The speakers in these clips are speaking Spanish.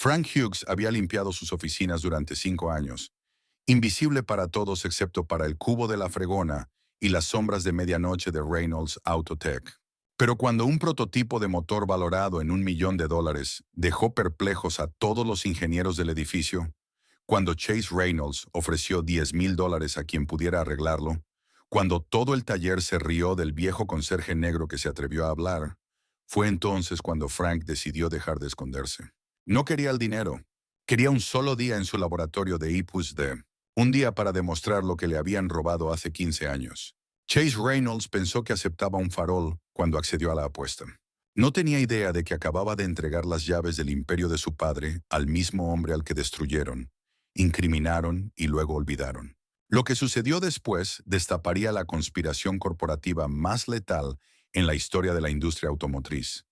Frank Hughes había limpiado sus oficinas durante 5 años, invisible para todos excepto para el cubo de la fregona y las sombras de medianoche de Reynolds Autotech. Pero cuando un prototipo de motor valorado en $1 millón dejó perplejos a todos los ingenieros del edificio, cuando Chase Reynolds ofreció $10,000 a quien pudiera arreglarlo, cuando todo el taller se rió del viejo conserje negro que se atrevió a hablar, fue entonces cuando Frank decidió dejar de esconderse. No quería el dinero, quería un solo día en su laboratorio de Ipus D, un día para demostrar lo que le habían robado hace 15 años. Chase Reynolds pensó que aceptaba un farol cuando accedió a la apuesta. No tenía idea de que acababa de entregar las llaves del imperio de su padre al mismo hombre al que destruyeron, incriminaron y luego olvidaron. Lo que sucedió después destaparía la conspiración corporativa más letal en la historia de la industria automotriz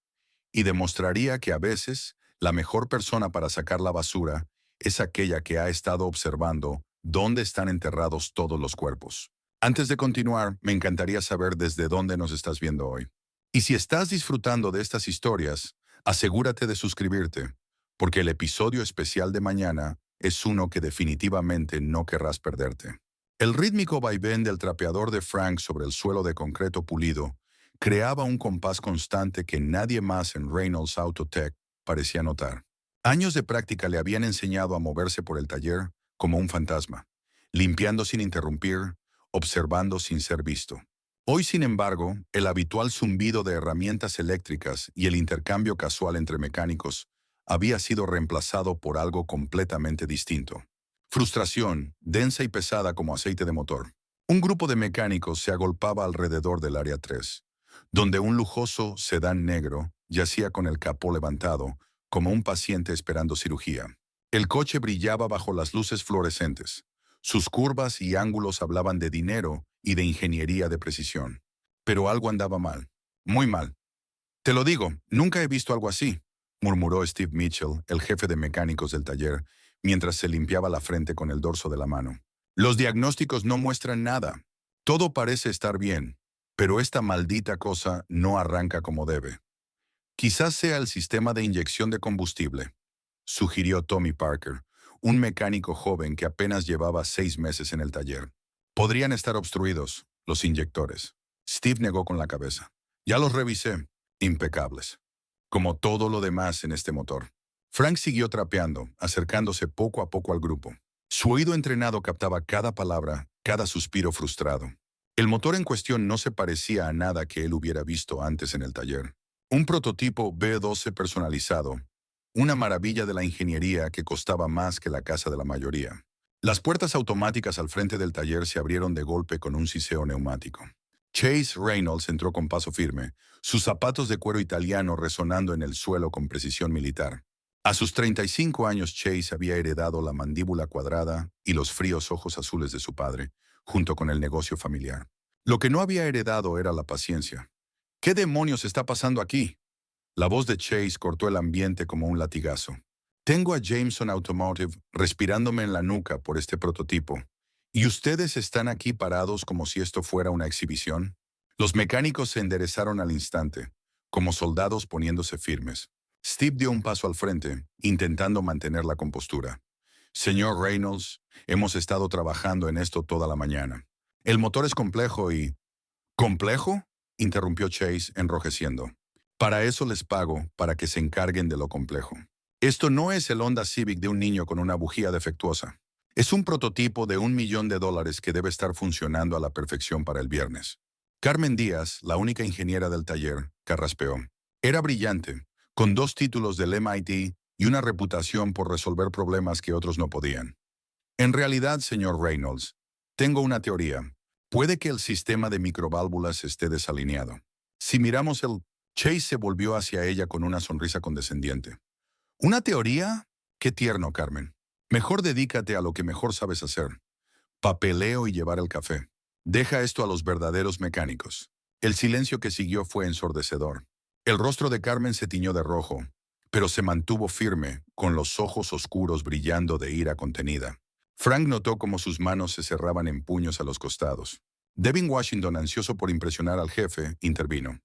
y demostraría que a veces la mejor persona para sacar la basura es aquella que ha estado observando dónde están enterrados todos los cuerpos. Antes de continuar, me encantaría saber desde dónde nos estás viendo hoy. Y si estás disfrutando de estas historias, asegúrate de suscribirte, porque el episodio especial de mañana es uno que definitivamente no querrás perderte. El rítmico vaivén del trapeador de Frank sobre el suelo de concreto pulido creaba un compás constante que nadie más en Reynolds Autotech parecía notar. Años de práctica le habían enseñado a moverse por el taller como un fantasma, limpiando sin interrumpir, observando sin ser visto. Hoy, sin embargo, el habitual zumbido de herramientas eléctricas y el intercambio casual entre mecánicos había sido reemplazado por algo completamente distinto. Frustración, densa y pesada como aceite de motor. Un grupo de mecánicos se agolpaba alrededor del área 3, donde un lujoso sedán negro yacía con el capó levantado, como un paciente esperando cirugía. El coche brillaba bajo las luces fluorescentes. Sus curvas y ángulos hablaban de dinero y de ingeniería de precisión. Pero algo andaba mal. Muy mal. Te lo digo, nunca he visto algo así, murmuró Steve Mitchell, el jefe de mecánicos del taller, mientras se limpiaba la frente con el dorso de la mano. Los diagnósticos no muestran nada. Todo parece estar bien, pero esta maldita cosa no arranca como debe. Quizás sea el sistema de inyección de combustible, sugirió Tommy Parker, un mecánico joven que apenas llevaba 6 meses en el taller. Podrían estar obstruidos, los inyectores. Steve negó con la cabeza. Ya los revisé. Impecables. Como todo lo demás en este motor. Frank siguió trapeando, acercándose poco a poco al grupo. Su oído entrenado captaba cada palabra, cada suspiro frustrado. El motor en cuestión no se parecía a nada que él hubiera visto antes en el taller. Un prototipo B12 personalizado, una maravilla de la ingeniería que costaba más que la casa de la mayoría. Las puertas automáticas al frente del taller se abrieron de golpe con un siseo neumático. Chase Reynolds entró con paso firme, sus zapatos de cuero italiano resonando en el suelo con precisión militar. A sus 35 años Chase había heredado la mandíbula cuadrada y los fríos ojos azules de su padre, junto con el negocio familiar. Lo que no había heredado era la paciencia. ¿Qué demonios está pasando aquí? La voz de Chase cortó el ambiente como un latigazo. Tengo a Jameson Automotive respirándome en la nuca por este prototipo. ¿Y ustedes están aquí parados como si esto fuera una exhibición? Los mecánicos se enderezaron al instante, como soldados poniéndose firmes. Steve dio un paso al frente, intentando mantener la compostura. Señor Reynolds, hemos estado trabajando en esto toda la mañana. El motor es complejo y... ¿Complejo?, interrumpió Chase, enrojeciendo. Para eso les pago, para que se encarguen de lo complejo. Esto no es el Honda Civic de un niño con una bujía defectuosa. Es un prototipo de $1 millón que debe estar funcionando a la perfección para el viernes. Carmen Díaz, la única ingeniera del taller, carraspeó. Era brillante, con 2 títulos del MIT y una reputación por resolver problemas que otros no podían. En realidad, señor Reynolds, tengo una teoría. Puede que el sistema de microválvulas esté desalineado. Si miramos el... Chase se volvió hacia ella con una sonrisa condescendiente. ¿Una teoría? Qué tierno, Carmen. Mejor dedícate a lo que mejor sabes hacer. Papeleo y llevar el café. Deja esto a los verdaderos mecánicos. El silencio que siguió fue ensordecedor. El rostro de Carmen se tiñó de rojo, pero se mantuvo firme, con los ojos oscuros brillando de ira contenida. Frank notó cómo sus manos se cerraban en puños a los costados. Devin Washington, ansioso por impresionar al jefe, intervino.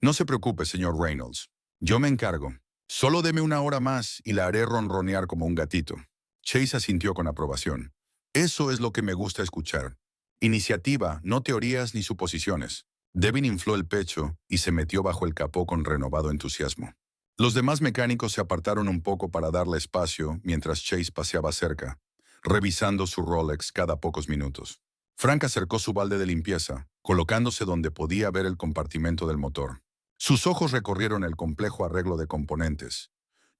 No se preocupe, señor Reynolds. Yo me encargo. Solo deme una hora más y la haré ronronear como un gatito. Chase asintió con aprobación. Eso es lo que me gusta escuchar. Iniciativa, no teorías ni suposiciones. Devin infló el pecho y se metió bajo el capó con renovado entusiasmo. Los demás mecánicos se apartaron un poco para darle espacio mientras Chase paseaba cerca, revisando su Rolex cada pocos minutos. Frank acercó su balde de limpieza, colocándose donde podía ver el compartimento del motor. Sus ojos recorrieron el complejo arreglo de componentes,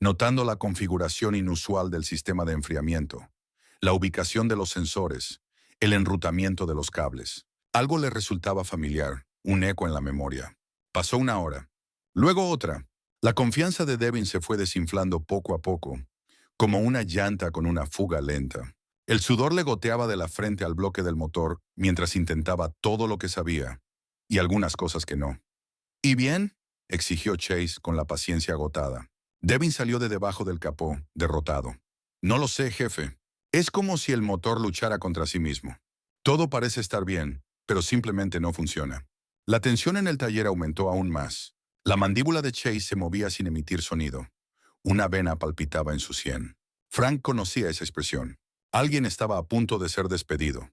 notando la configuración inusual del sistema de enfriamiento, la ubicación de los sensores, el enrutamiento de los cables. Algo le resultaba familiar, un eco en la memoria. Pasó una hora. Luego otra. La confianza de Devin se fue desinflando poco a poco, como una llanta con una fuga lenta. El sudor le goteaba de la frente al bloque del motor mientras intentaba todo lo que sabía, y algunas cosas que no. ¿Y bien? Exigió Chase con la paciencia agotada. Devin salió de debajo del capó, derrotado. No lo sé, jefe. Es como si el motor luchara contra sí mismo. Todo parece estar bien, pero simplemente no funciona. La tensión en el taller aumentó aún más. La mandíbula de Chase se movía sin emitir sonido. Una vena palpitaba en su sien. Frank conocía esa expresión. Alguien estaba a punto de ser despedido.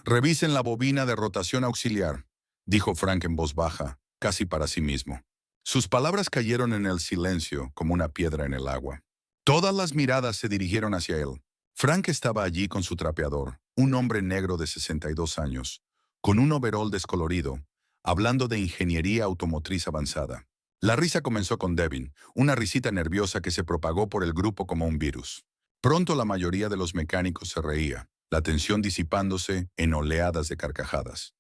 «Revisen la bobina de rotación auxiliar», dijo Frank en voz baja, casi para sí mismo. Sus palabras cayeron en el silencio como una piedra en el agua. Todas las miradas se dirigieron hacia él. Frank estaba allí con su trapeador, un hombre negro de 62 años, con un overol descolorido, hablando de ingeniería automotriz avanzada. La risa comenzó con Devin, una risita nerviosa que se propagó por el grupo como un virus. Pronto la mayoría de los mecánicos se reía, la tensión disipándose en oleadas de carcajadas.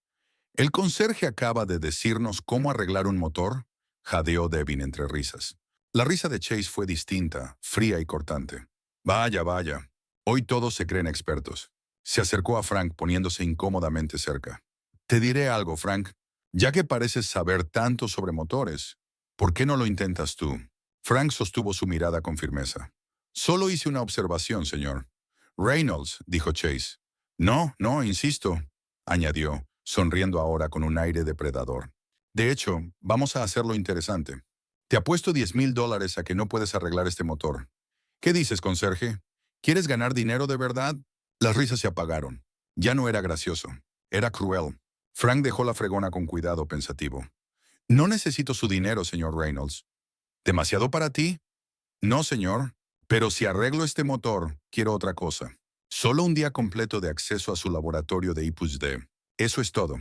«¿El conserje acaba de decirnos cómo arreglar un motor?», jadeó Devin entre risas. La risa de Chase fue distinta, fría y cortante. «Vaya, vaya. Hoy todos se creen expertos». Se acercó a Frank poniéndose incómodamente cerca. «Te diré algo, Frank. Ya que pareces saber tanto sobre motores, ¿por qué no lo intentas tú?». Frank sostuvo su mirada con firmeza. «Solo hice una observación, señor». «Reynolds», dijo Chase. «No, no, insisto», añadió, sonriendo ahora con un aire depredador. «De hecho, vamos a hacerlo interesante. Te apuesto $10,000 a que no puedes arreglar este motor. ¿Qué dices, conserje? ¿Quieres ganar dinero de verdad?». Las risas se apagaron. Ya no era gracioso. Era cruel. Frank dejó la fregona con cuidado pensativo. «No necesito su dinero, señor Reynolds». «¿Demasiado para ti?». «No, señor. Pero si arreglo este motor, quiero otra cosa. Solo un día completo de acceso a su laboratorio de I+D. Eso es todo».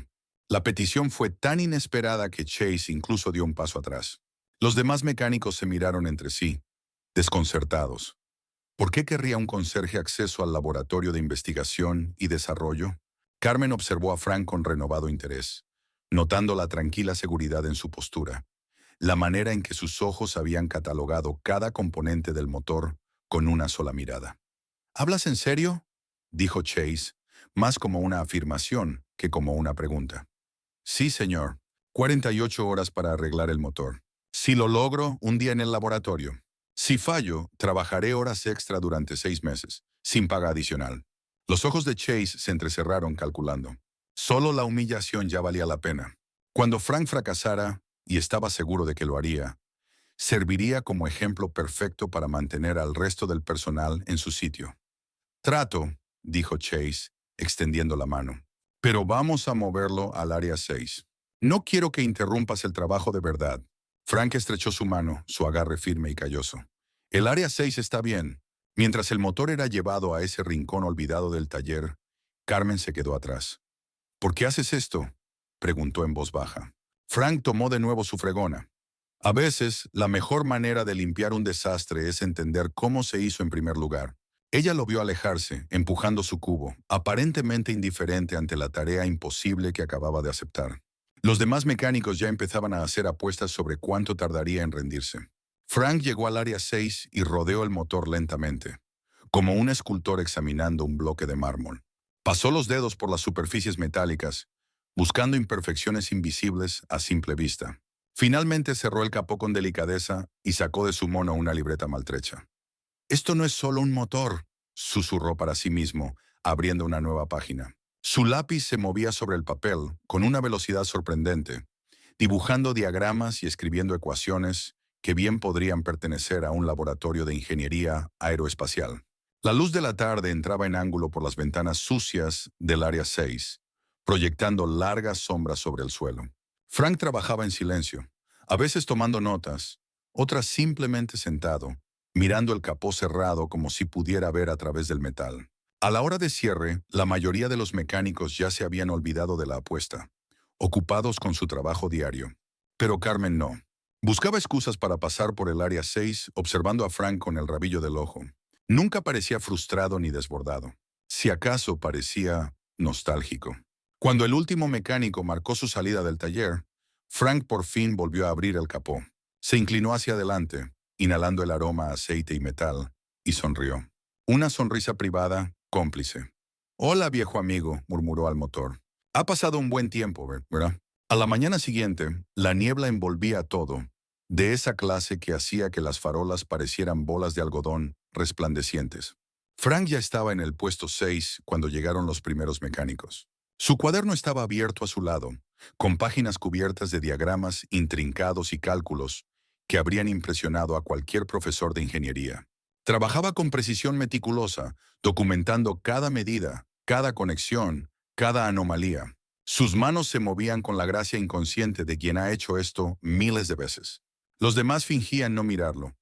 La petición fue tan inesperada que Chase incluso dio un paso atrás. Los demás mecánicos se miraron entre sí, desconcertados. ¿Por qué querría un conserje acceso al laboratorio de investigación y desarrollo? Carmen observó a Frank con renovado interés, notando la tranquila seguridad en su postura, la manera en que sus ojos habían catalogado cada componente del motor con una sola mirada. «¿Hablas en serio?», dijo Chase, más como una afirmación que como una pregunta. «Sí, señor. 48 horas para arreglar el motor. Si lo logro, un día en el laboratorio. Si fallo, trabajaré horas extra durante 6 meses, sin paga adicional». Los ojos de Chase se entrecerraron calculando. Solo la humillación ya valía la pena. Cuando Frank fracasara, y estaba seguro de que lo haría, serviría como ejemplo perfecto para mantener al resto del personal en su sitio. «Trato», dijo Chase, extendiendo la mano. «Pero vamos a moverlo al área 6. No quiero que interrumpas el trabajo de verdad». Frank estrechó su mano, su agarre firme y calloso. «El área 6 está bien». Mientras el motor era llevado a ese rincón olvidado del taller, Carmen se quedó atrás. «¿Por qué haces esto?», preguntó en voz baja. Frank tomó de nuevo su fregona. «A veces, la mejor manera de limpiar un desastre es entender cómo se hizo en primer lugar». Ella lo vio alejarse, empujando su cubo, aparentemente indiferente ante la tarea imposible que acababa de aceptar. Los demás mecánicos ya empezaban a hacer apuestas sobre cuánto tardaría en rendirse. Frank llegó al área 6 y rodeó el motor lentamente, como un escultor examinando un bloque de mármol. Pasó los dedos por las superficies metálicas, buscando imperfecciones invisibles a simple vista. Finalmente cerró el capó con delicadeza y sacó de su mono una libreta maltrecha. «Esto no es solo un motor», susurró para sí mismo, abriendo una nueva página. Su lápiz se movía sobre el papel con una velocidad sorprendente, dibujando diagramas y escribiendo ecuaciones que bien podrían pertenecer a un laboratorio de ingeniería aeroespacial. La luz de la tarde entraba en ángulo por las ventanas sucias del área 6, proyectando largas sombras sobre el suelo. Frank trabajaba en silencio, a veces tomando notas, otras simplemente sentado, mirando el capó cerrado como si pudiera ver a través del metal. A la hora de cierre, la mayoría de los mecánicos ya se habían olvidado de la apuesta, ocupados con su trabajo diario. Pero Carmen no. Buscaba excusas para pasar por el área 6, observando a Frank con el rabillo del ojo. Nunca parecía frustrado ni desbordado. Si acaso parecía nostálgico. Cuando el último mecánico marcó su salida del taller, Frank por fin volvió a abrir el capó. Se inclinó hacia adelante, inhalando el aroma a aceite y metal, y sonrió. Una sonrisa privada, cómplice. «Hola, viejo amigo», murmuró al motor. «Ha pasado un buen tiempo, ¿verdad?» A la mañana siguiente, la niebla envolvía todo, de esa clase que hacía que las farolas parecieran bolas de algodón resplandecientes. Frank ya estaba en el puesto 6 cuando llegaron los primeros mecánicos. Su cuaderno estaba abierto a su lado, con páginas cubiertas de diagramas intrincados y cálculos que habrían impresionado a cualquier profesor de ingeniería. Trabajaba con precisión meticulosa, documentando cada medida, cada conexión, cada anomalía. Sus manos se movían con la gracia inconsciente de quien ha hecho esto miles de veces. Los demás fingían no mirarlo,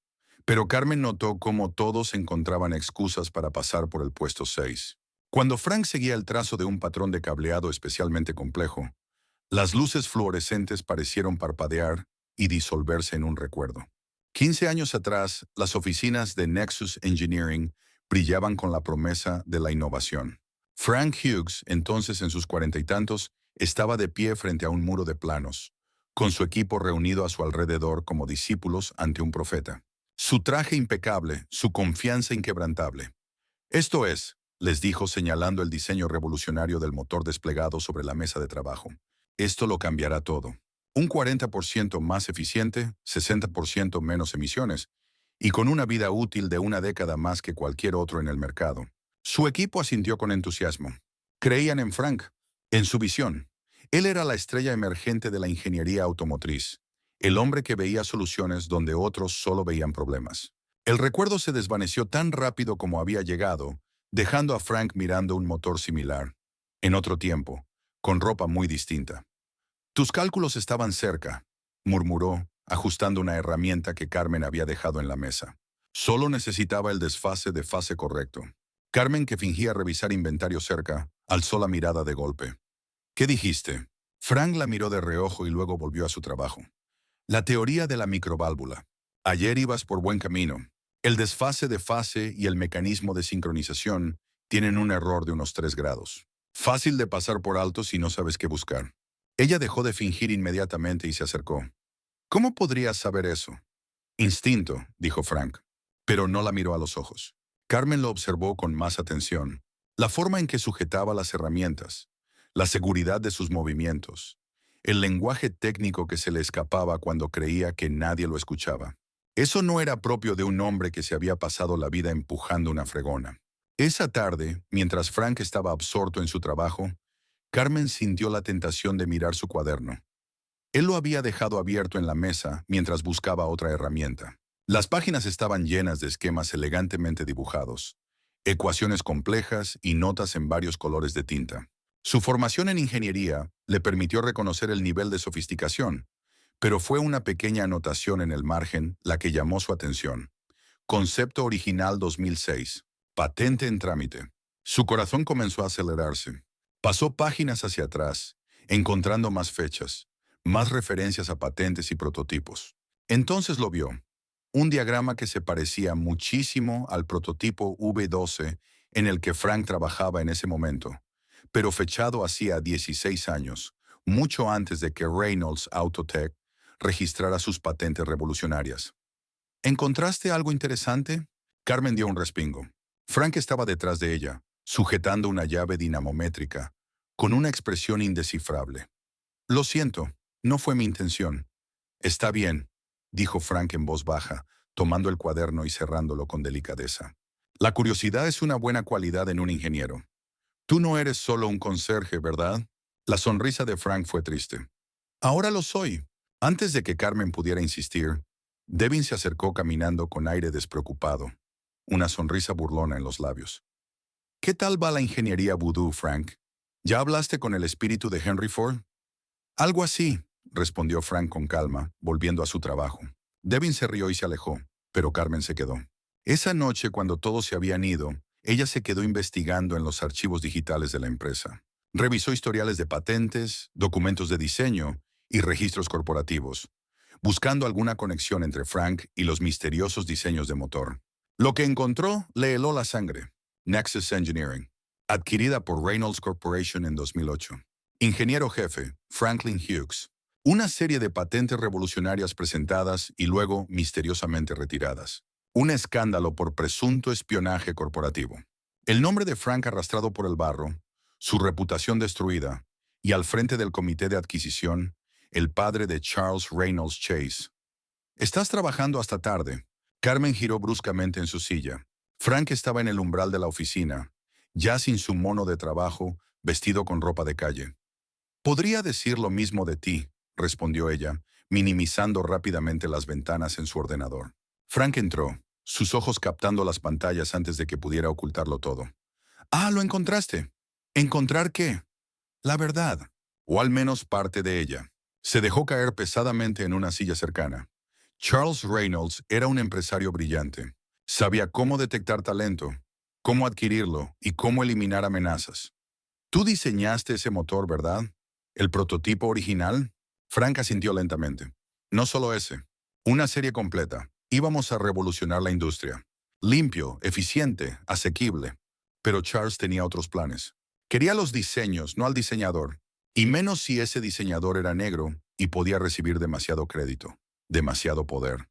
pero Carmen notó cómo todos encontraban excusas para pasar por el puesto 6. Cuando Frank seguía el trazo de un patrón de cableado especialmente complejo, las luces fluorescentes parecieron parpadear y disolverse en un recuerdo. 15 años atrás, las oficinas de Nexus Engineering brillaban con la promesa de la innovación. Frank Hughes, entonces en sus 40 y tantos, estaba de pie frente a un muro de planos, con su equipo reunido a su alrededor como discípulos ante un profeta. Su traje impecable, su confianza inquebrantable. «Esto es», les dijo señalando el diseño revolucionario del motor desplegado sobre la mesa de trabajo. «Esto lo cambiará todo. Un 40% más eficiente, 60% menos emisiones, y con una vida útil de una década más que cualquier otro en el mercado». Su equipo asintió con entusiasmo. Creían en Frank, en su visión. Él era la estrella emergente de la ingeniería automotriz, el hombre que veía soluciones donde otros solo veían problemas. El recuerdo se desvaneció tan rápido como había llegado, dejando a Frank mirando un motor similar, en otro tiempo, con ropa muy distinta. «Tus cálculos estaban cerca», murmuró, ajustando una herramienta que Carmen había dejado en la mesa. Solo necesitaba el desfase de fase correcto. Carmen, que fingía revisar inventario cerca, alzó la mirada de golpe. «¿Qué dijiste?» Frank la miró de reojo y luego volvió a su trabajo. «La teoría de la microválvula. Ayer ibas por buen camino. El desfase de fase y el mecanismo de sincronización tienen un error de unos 3 grados. Fácil de pasar por alto si no sabes qué buscar». Ella dejó de fingir inmediatamente y se acercó. «¿Cómo podrías saber eso?» «Instinto», dijo Frank, pero no la miró a los ojos. Carmen lo observó con más atención. La forma en que sujetaba las herramientas, la seguridad de sus movimientos, el lenguaje técnico que se le escapaba cuando creía que nadie lo escuchaba. Eso no era propio de un hombre que se había pasado la vida empujando una fregona. Esa tarde, mientras Frank estaba absorto en su trabajo, Carmen sintió la tentación de mirar su cuaderno. Él lo había dejado abierto en la mesa mientras buscaba otra herramienta. Las páginas estaban llenas de esquemas elegantemente dibujados, ecuaciones complejas y notas en varios colores de tinta. Su formación en ingeniería le permitió reconocer el nivel de sofisticación, pero fue una pequeña anotación en el margen la que llamó su atención. Concepto original 2006. Patente en trámite. Su corazón comenzó a acelerarse. Pasó páginas hacia atrás, encontrando más fechas, más referencias a patentes y prototipos. Entonces lo vio. Un diagrama que se parecía muchísimo al prototipo V12 en el que Frank trabajaba en ese momento, pero fechado hacía 16 años, mucho antes de que Reynolds Autotech registrara sus patentes revolucionarias. ¿Encontraste algo interesante? Carmen dio un respingo. Frank estaba detrás de ella, sujetando una llave dinamométrica, con una expresión indescifrable. «Lo siento, no fue mi intención». «Está bien», dijo Frank en voz baja, tomando el cuaderno y cerrándolo con delicadeza. «La curiosidad es una buena cualidad en un ingeniero. Tú no eres solo un conserje, ¿verdad?» La sonrisa de Frank fue triste. «Ahora lo soy». Antes de que Carmen pudiera insistir, Devin se acercó caminando con aire despreocupado, una sonrisa burlona en los labios. ¿Qué tal va la ingeniería vudú, Frank? ¿Ya hablaste con el espíritu de Henry Ford? Algo así, respondió Frank con calma, volviendo a su trabajo. Devin se rió y se alejó, pero Carmen se quedó. Esa noche, cuando todos se habían ido, ella se quedó investigando en los archivos digitales de la empresa. Revisó historiales de patentes, documentos de diseño y registros corporativos, buscando alguna conexión entre Frank y los misteriosos diseños de motor. Lo que encontró le heló la sangre. Nexus Engineering, adquirida por Reynolds Corporation en 2008. Ingeniero jefe, Franklin Hughes. Una serie de patentes revolucionarias presentadas y luego misteriosamente retiradas. Un escándalo por presunto espionaje corporativo. El nombre de Frank arrastrado por el barro, su reputación destruida, y al frente del comité de adquisición, el padre de Charles Reynolds Chase. «Estás trabajando hasta tarde». Carmen giró bruscamente en su silla. Frank estaba en el umbral de la oficina, ya sin su mono de trabajo, vestido con ropa de calle. «Podría decir lo mismo de ti», respondió ella, minimizando rápidamente las ventanas en su ordenador. Frank entró, sus ojos captando las pantallas antes de que pudiera ocultarlo todo. «Ah, lo encontraste». «¿Encontrar qué?» «La verdad, o al menos parte de ella». Se dejó caer pesadamente en una silla cercana. Charles Reynolds era un empresario brillante. Sabía cómo detectar talento, cómo adquirirlo y cómo eliminar amenazas. «Tú diseñaste ese motor, ¿verdad? ¿El prototipo original?» Frank asintió lentamente. «No solo ese. Una serie completa. Íbamos a revolucionar la industria. Limpio, eficiente, asequible. Pero Charles tenía otros planes. Quería los diseños, no al diseñador. Y menos si ese diseñador era negro y podía recibir demasiado crédito, demasiado poder.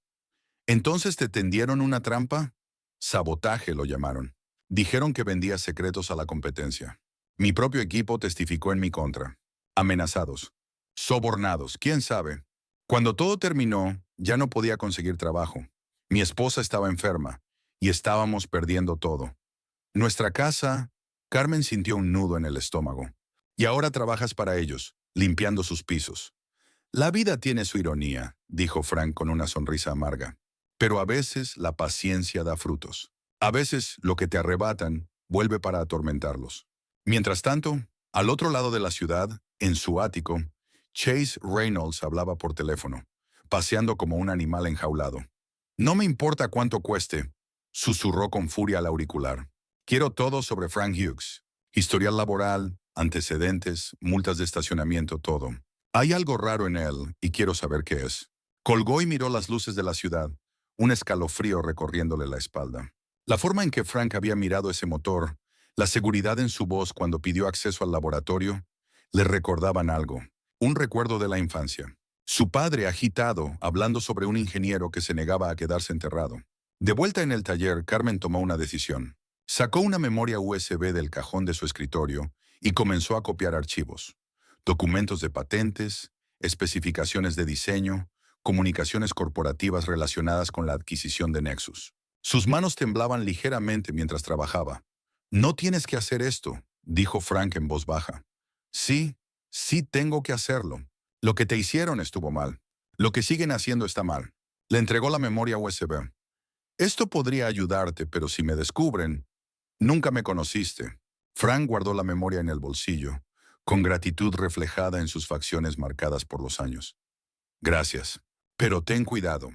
¿Entonces te tendieron una trampa?» «Sabotaje lo llamaron. Dijeron que vendía secretos a la competencia. Mi propio equipo testificó en mi contra. Amenazados. Sobornados, quién sabe. Cuando todo terminó, ya no podía conseguir trabajo. Mi esposa estaba enferma y estábamos perdiendo todo. Nuestra casa...» Carmen sintió un nudo en el estómago. «Y ahora trabajas para ellos, limpiando sus pisos». «La vida tiene su ironía», dijo Frank con una sonrisa amarga. «Pero a veces la paciencia da frutos. A veces lo que te arrebatan vuelve para atormentarlos». Mientras tanto, al otro lado de la ciudad, en su ático, Chase Reynolds hablaba por teléfono, paseando como un animal enjaulado. «No me importa cuánto cueste», susurró con furia al auricular. «Quiero todo sobre Frank Hughes. Historial laboral, antecedentes, multas de estacionamiento, todo. Hay algo raro en él y quiero saber qué es». Colgó y miró las luces de la ciudad, un escalofrío recorriéndole la espalda. La forma en que Frank había mirado ese motor, la seguridad en su voz cuando pidió acceso al laboratorio, le recordaban algo, un recuerdo de la infancia. Su padre agitado, hablando sobre un ingeniero que se negaba a quedarse enterrado. De vuelta en el taller, Carmen tomó una decisión. Sacó una memoria USB del cajón de su escritorio y comenzó a copiar archivos. Documentos de patentes, especificaciones de diseño, comunicaciones corporativas relacionadas con la adquisición de Nexus. Sus manos temblaban ligeramente mientras trabajaba. «No tienes que hacer esto», dijo Frank en voz baja. «Sí, sí tengo que hacerlo. Lo que te hicieron estuvo mal. Lo que siguen haciendo está mal». Le entregó la memoria USB. «Esto podría ayudarte, pero si me descubren, nunca me conociste». Frank guardó la memoria en el bolsillo, con gratitud reflejada en sus facciones marcadas por los años. «Gracias. Pero ten cuidado.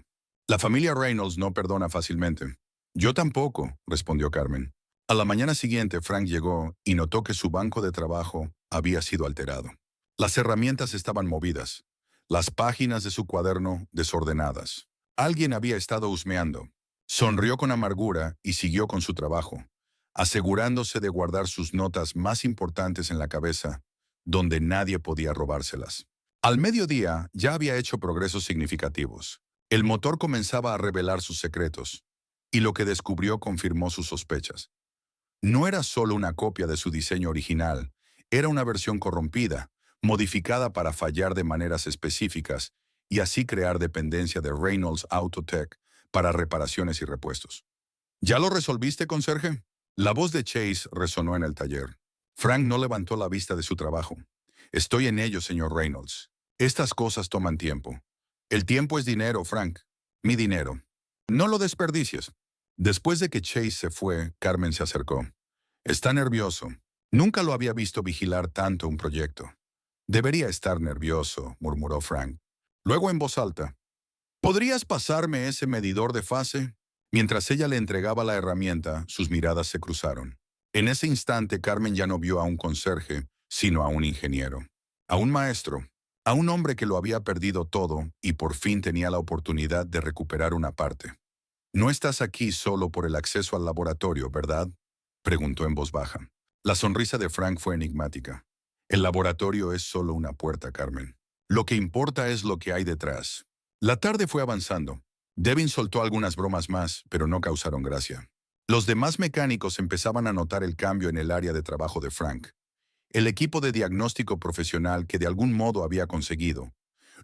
La familia Reynolds no perdona fácilmente». «Yo tampoco», respondió Carmen. A la mañana siguiente, Frank llegó y notó que su banco de trabajo había sido alterado. Las herramientas estaban movidas, las páginas de su cuaderno desordenadas. Alguien había estado husmeando. Sonrió con amargura y siguió con su trabajo, asegurándose de guardar sus notas más importantes en la cabeza, donde nadie podía robárselas. Al mediodía ya había hecho progresos significativos. El motor comenzaba a revelar sus secretos, y lo que descubrió confirmó sus sospechas. No era solo una copia de su diseño original, era una versión corrompida, modificada para fallar de maneras específicas y así crear dependencia de Reynolds Autotech para reparaciones y repuestos. ¿Ya lo resolviste, conserje? La voz de Chase resonó en el taller. Frank no levantó la vista de su trabajo. «Estoy en ello, señor Reynolds. Estas cosas toman tiempo». «El tiempo es dinero, Frank». Mi dinero. No lo desperdicies. Después de que Chase se fue, Carmen se acercó. Está nervioso. Nunca lo había visto vigilar tanto un proyecto. Debería estar nervioso, murmuró Frank. Luego en voz alta. ¿Podrías pasarme ese medidor de fase? Mientras ella le entregaba la herramienta, sus miradas se cruzaron. En ese instante, Carmen ya no vio a un conserje, sino a un ingeniero, a un maestro, a un hombre que lo había perdido todo y por fin tenía la oportunidad de recuperar una parte. «No estás aquí solo por el acceso al laboratorio, ¿verdad?», preguntó en voz baja. La sonrisa de Frank fue enigmática. «El laboratorio es solo una puerta, Carmen. Lo que importa es lo que hay detrás». La tarde fue avanzando. Devin soltó algunas bromas más, pero no causaron gracia. Los demás mecánicos empezaban a notar el cambio en el área de trabajo de Frank. El equipo de diagnóstico profesional que de algún modo había conseguido,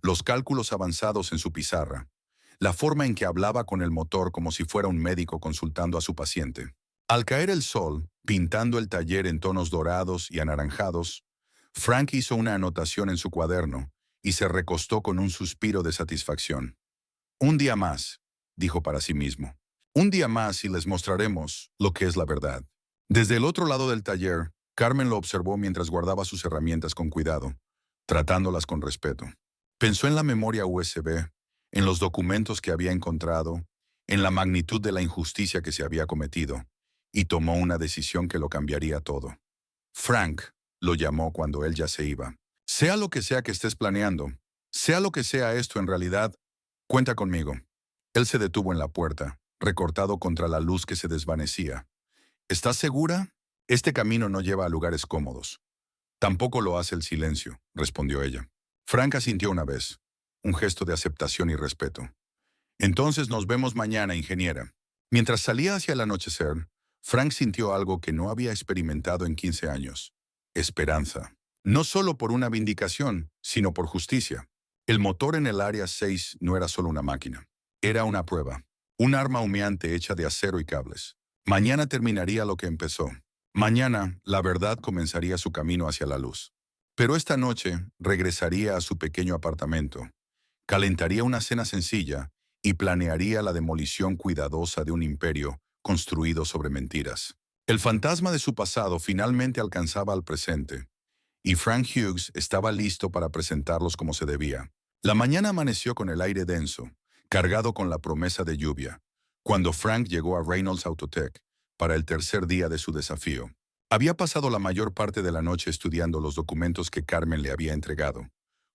los cálculos avanzados en su pizarra, la forma en que hablaba con el motor como si fuera un médico consultando a su paciente. Al caer el sol, pintando el taller en tonos dorados y anaranjados, Frank hizo una anotación en su cuaderno y se recostó con un suspiro de satisfacción. «Un día más», dijo para sí mismo. «Un día más y les mostraremos lo que es la verdad». Desde el otro lado del taller, Carmen lo observó mientras guardaba sus herramientas con cuidado, tratándolas con respeto. Pensó en la memoria USB, en los documentos que había encontrado, en la magnitud de la injusticia que se había cometido, y tomó una decisión que lo cambiaría todo. Frank lo llamó cuando él ya se iba. «Sea lo que sea que estés planeando, sea lo que sea esto en realidad, cuenta conmigo». Él se detuvo en la puerta, recortado contra la luz que se desvanecía. «¿Estás segura? Este camino no lleva a lugares cómodos». «Tampoco lo hace el silencio», respondió ella. Frank asintió una vez, un gesto de aceptación y respeto. «Entonces nos vemos mañana, ingeniera». Mientras salía hacia el anochecer, Frank sintió algo que no había experimentado en 15 años. Esperanza. No solo por una vindicación, sino por justicia. El motor en el Área 6 no era solo una máquina. Era una prueba. Un arma humeante hecha de acero y cables. Mañana terminaría lo que empezó. Mañana, la verdad comenzaría su camino hacia la luz. Pero esta noche, regresaría a su pequeño apartamento. Calentaría una cena sencilla y planearía la demolición cuidadosa de un imperio construido sobre mentiras. El fantasma de su pasado finalmente alcanzaba al presente, y Frank Hughes estaba listo para presentarlos como se debía. La mañana amaneció con el aire denso, cargado con la promesa de lluvia, cuando Frank llegó a Reynolds Autotech para el tercer día de su desafío. Había pasado la mayor parte de la noche estudiando los documentos que Carmen le había entregado,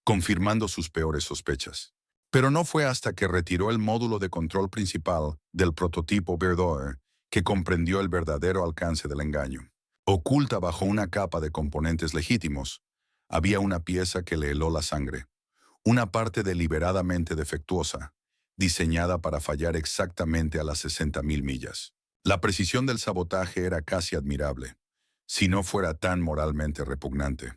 confirmando sus peores sospechas. Pero no fue hasta que retiró el módulo de control principal del prototipo Verdoer que comprendió el verdadero alcance del engaño. Oculta bajo una capa de componentes legítimos, había una pieza que le heló la sangre, una parte deliberadamente defectuosa, diseñada para fallar exactamente a las 60.000 millas. La precisión del sabotaje era casi admirable, si no fuera tan moralmente repugnante.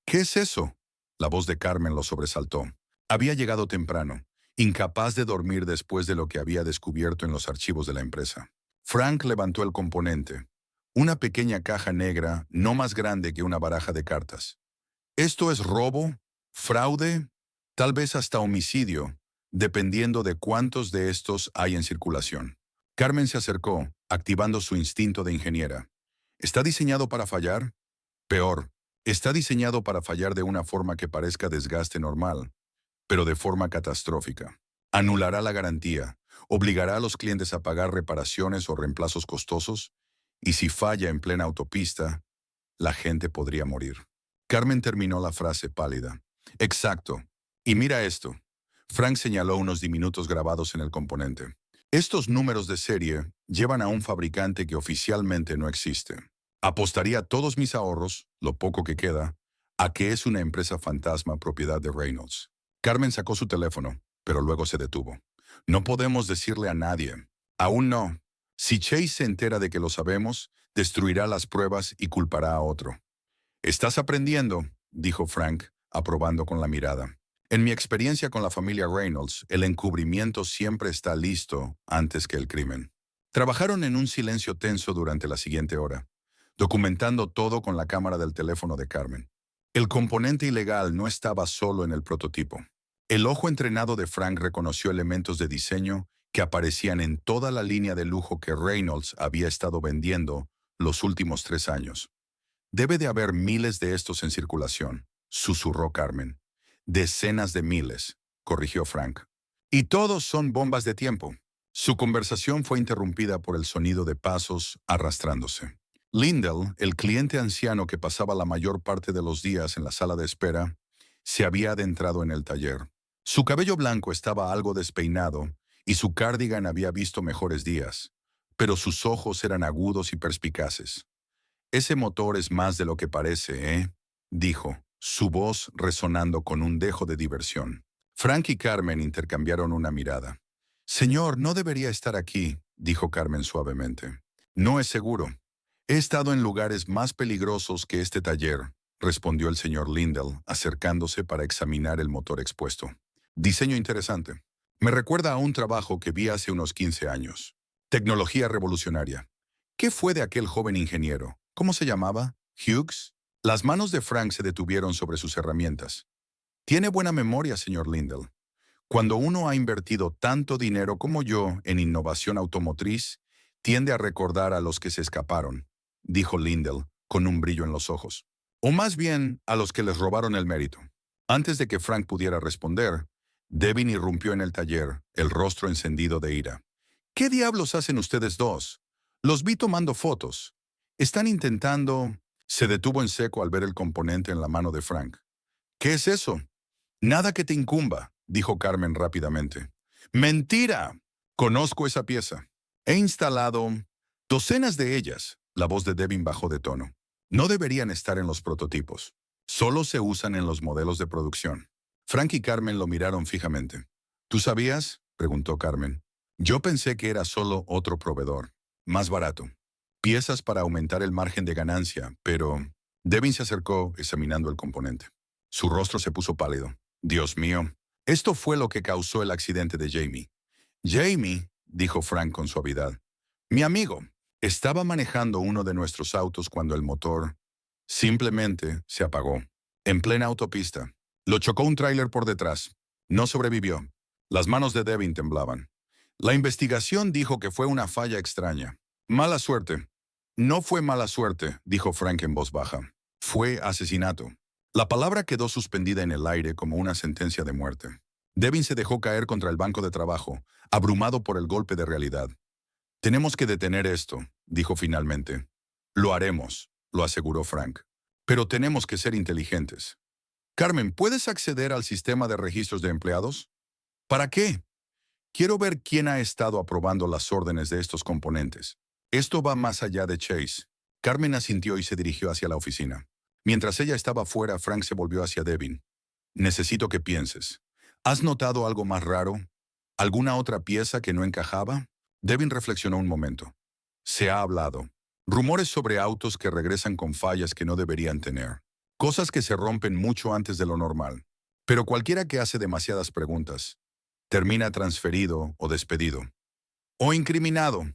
«¿Qué es eso?», la voz de Carmen lo sobresaltó. Había llegado temprano, incapaz de dormir después de lo que había descubierto en los archivos de la empresa. Frank levantó el componente, una pequeña caja negra no más grande que una baraja de cartas. «¿Esto es robo? ¿Fraude? Tal vez hasta homicidio, dependiendo de cuántos de estos hay en circulación». Carmen se acercó, activando su instinto de ingeniera. «¿Está diseñado para fallar?». «Peor, está diseñado para fallar de una forma que parezca desgaste normal, pero de forma catastrófica. Anulará la garantía, obligará a los clientes a pagar reparaciones o reemplazos costosos, y si falla en plena autopista, la gente podría morir». Carmen terminó la frase pálida. «Exacto. Y mira esto». Frank señaló unos diminutos grabados en el componente. «Estos números de serie llevan a un fabricante que oficialmente no existe. Apostaría todos mis ahorros, lo poco que queda, a que es una empresa fantasma propiedad de Reynolds». Carmen sacó su teléfono, pero luego se detuvo. «No podemos decirle a nadie». «Aún no. Si Chase se entera de que lo sabemos, destruirá las pruebas y culpará a otro». «Estás aprendiendo», dijo Frank, aprobando con la mirada. «En mi experiencia con la familia Reynolds, el encubrimiento siempre está listo antes que el crimen». Trabajaron en un silencio tenso durante la siguiente hora, documentando todo con la cámara del teléfono de Carmen. El componente ilegal no estaba solo en el prototipo. El ojo entrenado de Frank reconoció elementos de diseño que aparecían en toda la línea de lujo que Reynolds había estado vendiendo los últimos 3 años. Debe de haber miles de estos en circulación, susurró Carmen. Decenas de miles, corrigió Frank. Y todos son bombas de tiempo. Su conversación fue interrumpida por el sonido de pasos arrastrándose. Lindell, el cliente anciano que pasaba la mayor parte de los días en la sala de espera, se había adentrado en el taller. Su cabello blanco estaba algo despeinado y su cardigan había visto mejores días, pero sus ojos eran agudos y perspicaces. «Ese motor es más de lo que parece, ¿eh?», dijo, su voz resonando con un dejo de diversión. Frank y Carmen intercambiaron una mirada. «Señor, no debería estar aquí», dijo Carmen suavemente. «No es seguro. He estado en lugares más peligrosos que este taller», respondió el señor Lindell, acercándose para examinar el motor expuesto. «Diseño interesante. Me recuerda a un trabajo que vi hace unos 15 años. Tecnología revolucionaria. ¿Qué fue de aquel joven ingeniero? ¿Cómo se llamaba? ¿Hughes?». Las manos de Frank se detuvieron sobre sus herramientas. «Tiene buena memoria, señor Lindell. Cuando uno ha invertido tanto dinero como yo en innovación automotriz, tiende a recordar a los que se escaparon», dijo Lindell, con un brillo en los ojos. «O más bien, a los que les robaron el mérito». Antes de que Frank pudiera responder, Devin irrumpió en el taller, el rostro encendido de ira. «¿Qué diablos hacen ustedes dos? Los vi tomando fotos. Están intentando...». Se detuvo en seco al ver el componente en la mano de Frank. «¿Qué es eso?». «Nada que te incumba», dijo Carmen rápidamente. «¡Mentira! Conozco esa pieza. He instalado docenas de ellas». La voz de Devin bajó de tono. «No deberían estar en los prototipos. Solo se usan en los modelos de producción». Frank y Carmen lo miraron fijamente. «¿Tú sabías?», preguntó Carmen. «Yo pensé que era solo otro proveedor. Más barato. Piezas para aumentar el margen de ganancia, pero...». Devin se acercó examinando el componente. Su rostro se puso pálido. «Dios mío, esto fue lo que causó el accidente de Jamie». «Jamie», dijo Frank con suavidad. «Mi amigo, estaba manejando uno de nuestros autos cuando el motor simplemente se apagó. En plena autopista. Lo chocó un tráiler por detrás. No sobrevivió». Las manos de Devin temblaban. «La investigación dijo que fue una falla extraña. Mala suerte». «No fue mala suerte», dijo Frank en voz baja. «Fue asesinato». La palabra quedó suspendida en el aire como una sentencia de muerte. Devin se dejó caer contra el banco de trabajo, abrumado por el golpe de realidad. «Tenemos que detener esto», dijo finalmente. «Lo haremos», lo aseguró Frank. «Pero tenemos que ser inteligentes». «Carmen, ¿puedes acceder al sistema de registros de empleados?». «¿Para qué?». «Quiero ver quién ha estado aprobando las órdenes de estos componentes. Esto va más allá de Chase». Carmen asintió y se dirigió hacia la oficina. Mientras ella estaba fuera, Frank se volvió hacia Devin. «Necesito que pienses. ¿Has notado algo más raro? ¿Alguna otra pieza que no encajaba?». Devin reflexionó un momento. «Se ha hablado. Rumores sobre autos que regresan con fallas que no deberían tener. Cosas que se rompen mucho antes de lo normal. Pero cualquiera que hace demasiadas preguntas termina transferido o despedido». «O incriminado»,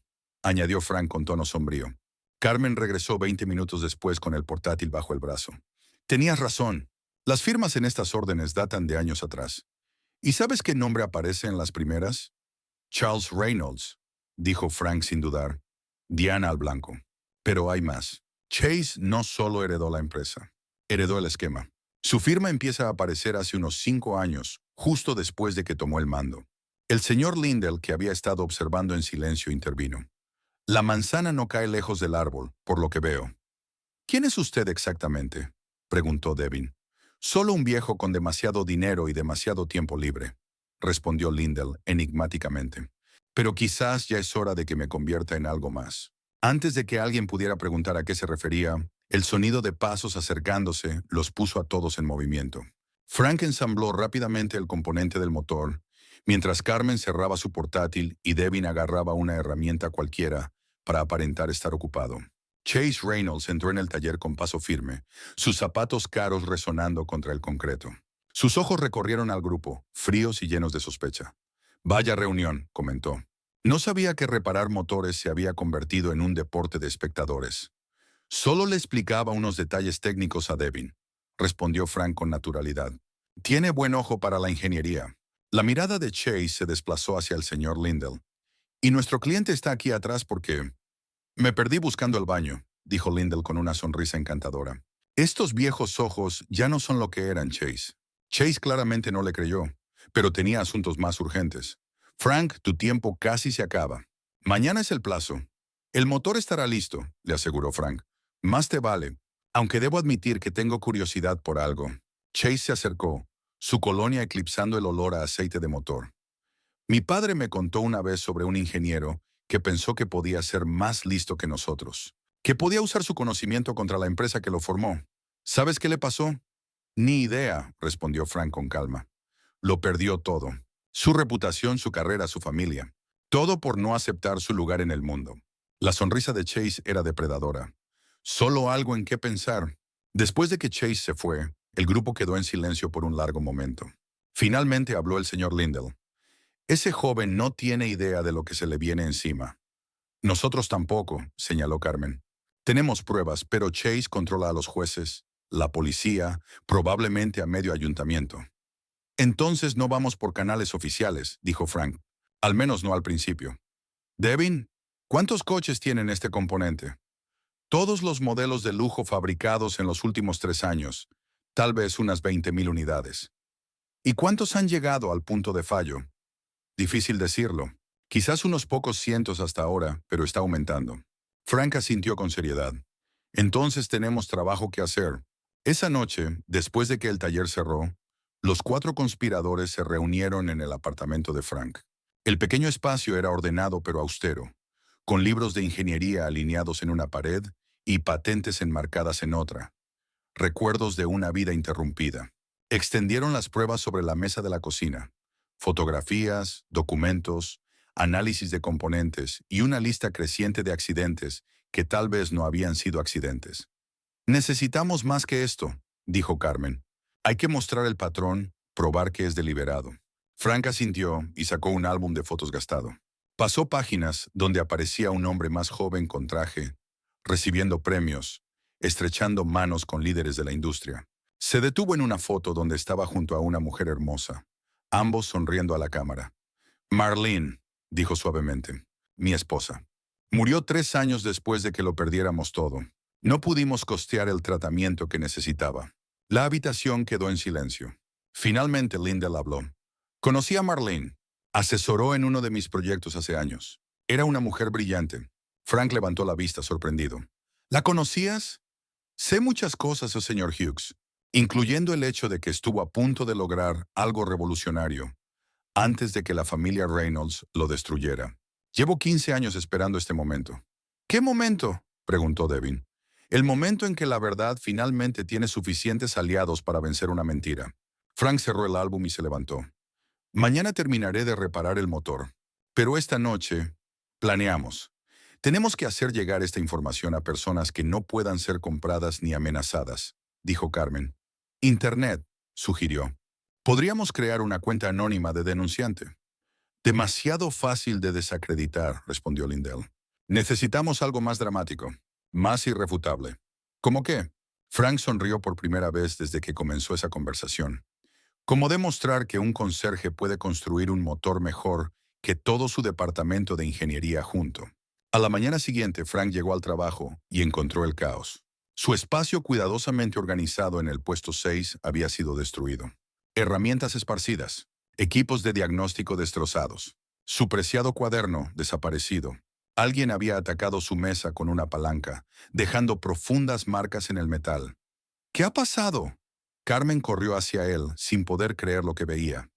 añadió Frank con tono sombrío. Carmen regresó 20 minutos después con el portátil bajo el brazo. «Tenías razón. Las firmas en estas órdenes datan de años atrás. ¿Y sabes qué nombre aparece en las primeras?». «Charles Reynolds», dijo Frank sin dudar. «Diana al blanco». «Pero hay más. Chase no solo heredó la empresa, heredó el esquema. Su firma empieza a aparecer hace unos 5 años, justo después de que tomó el mando». El señor Lindell, que había estado observando en silencio, intervino. «La manzana no cae lejos del árbol, por lo que veo». «¿Quién es usted exactamente?», preguntó Devin. «Solo un viejo con demasiado dinero y demasiado tiempo libre», respondió Lindell enigmáticamente. «Pero quizás ya es hora de que me convierta en algo más». Antes de que alguien pudiera preguntar a qué se refería, el sonido de pasos acercándose los puso a todos en movimiento. Frank ensambló rápidamente el componente del motor, mientras Carmen cerraba su portátil y Devin agarraba una herramienta cualquiera para aparentar estar ocupado. Chase Reynolds entró en el taller con paso firme, sus zapatos caros resonando contra el concreto. Sus ojos recorrieron al grupo, fríos y llenos de sospecha. «Vaya reunión», comentó. «No sabía que reparar motores se había convertido en un deporte de espectadores». «Solo le explicaba unos detalles técnicos a Devin», respondió Frank con naturalidad. Tiene buen ojo para la ingeniería. La mirada de Chase se desplazó hacia el señor Lindell. Y nuestro cliente está aquí atrás porque... Me perdí buscando el baño, dijo Lindell con una sonrisa encantadora. Estos viejos ojos ya no son lo que eran, Chase. Chase claramente no le creyó, pero tenía asuntos más urgentes. Frank, tu tiempo casi se acaba. Mañana es el plazo. El motor estará listo, le aseguró Frank. Más te vale. Aunque debo admitir que tengo curiosidad por algo. Chase se acercó, su colonia eclipsando el olor a aceite de motor. Mi padre me contó una vez sobre un ingeniero que pensó que podía ser más listo que nosotros, que podía usar su conocimiento contra la empresa que lo formó. ¿Sabes qué le pasó? Ni idea, respondió Frank con calma. Lo perdió todo. Su reputación, su carrera, su familia. Todo por no aceptar su lugar en el mundo. La sonrisa de Chase era depredadora. Solo algo en qué pensar. Después de que Chase se fue, el grupo quedó en silencio por un largo momento. Finalmente habló el señor Lindell. Ese joven no tiene idea de lo que se le viene encima. Nosotros tampoco, señaló Carmen. Tenemos pruebas, pero Chase controla a los jueces, la policía, probablemente a medio ayuntamiento. Entonces no vamos por canales oficiales, dijo Frank. Al menos no al principio. Devin, ¿cuántos coches tienen este componente? Todos los modelos de lujo fabricados en los últimos 3 años, tal vez unas 20,000 unidades. ¿Y cuántos han llegado al punto de fallo? Difícil decirlo. Quizás unos pocos cientos hasta ahora, pero está aumentando. Frank asintió con seriedad. Entonces tenemos trabajo que hacer. Esa noche, después de que el taller cerró, los 4 conspiradores se reunieron en el apartamento de Frank. El pequeño espacio era ordenado pero austero, con libros de ingeniería alineados en una pared y patentes enmarcadas en otra. Recuerdos de una vida interrumpida. Extendieron las pruebas sobre la mesa de la cocina. Fotografías, documentos, análisis de componentes y una lista creciente de accidentes que tal vez no habían sido accidentes. Necesitamos más que esto, dijo Carmen. Hay que mostrar el patrón, probar que es deliberado. Frank asintió y sacó un álbum de fotos gastado. Pasó páginas donde aparecía un hombre más joven con traje, recibiendo premios, estrechando manos con líderes de la industria. Se detuvo en una foto donde estaba junto a una mujer hermosa, ambos sonriendo a la cámara. Marlene, dijo suavemente, mi esposa. Murió 3 años después de que lo perdiéramos todo. No pudimos costear el tratamiento que necesitaba. La habitación quedó en silencio. Finalmente Lindell habló. Conocí a Marlene. Asesoró en uno de mis proyectos hace años. Era una mujer brillante. Frank levantó la vista sorprendido. ¿La conocías? Sé muchas cosas, señor Hughes, incluyendo el hecho de que estuvo a punto de lograr algo revolucionario antes de que la familia Reynolds lo destruyera. Llevo 15 años esperando este momento. ¿Qué momento?, preguntó Devin. El momento en que la verdad finalmente tiene suficientes aliados para vencer una mentira. Frank cerró el álbum y se levantó. Mañana terminaré de reparar el motor. Pero esta noche, planeamos. Tenemos que hacer llegar esta información a personas que no puedan ser compradas ni amenazadas, dijo Carmen. Internet, sugirió. Podríamos crear una cuenta anónima de denunciante. Demasiado fácil de desacreditar, respondió Lindell. Necesitamos algo más dramático, más irrefutable. ¿Cómo qué? Frank sonrió por primera vez desde que comenzó esa conversación. ¿Cómo demostrar que un conserje puede construir un motor mejor que todo su departamento de ingeniería junto? A la mañana siguiente, Frank llegó al trabajo y encontró el caos. Su espacio cuidadosamente organizado en el puesto 6 había sido destruido. Herramientas esparcidas, equipos de diagnóstico destrozados, su preciado cuaderno desaparecido. Alguien había atacado su mesa con una palanca, dejando profundas marcas en el metal. ¿Qué ha pasado? Carmen corrió hacia él, sin poder creer lo que veía.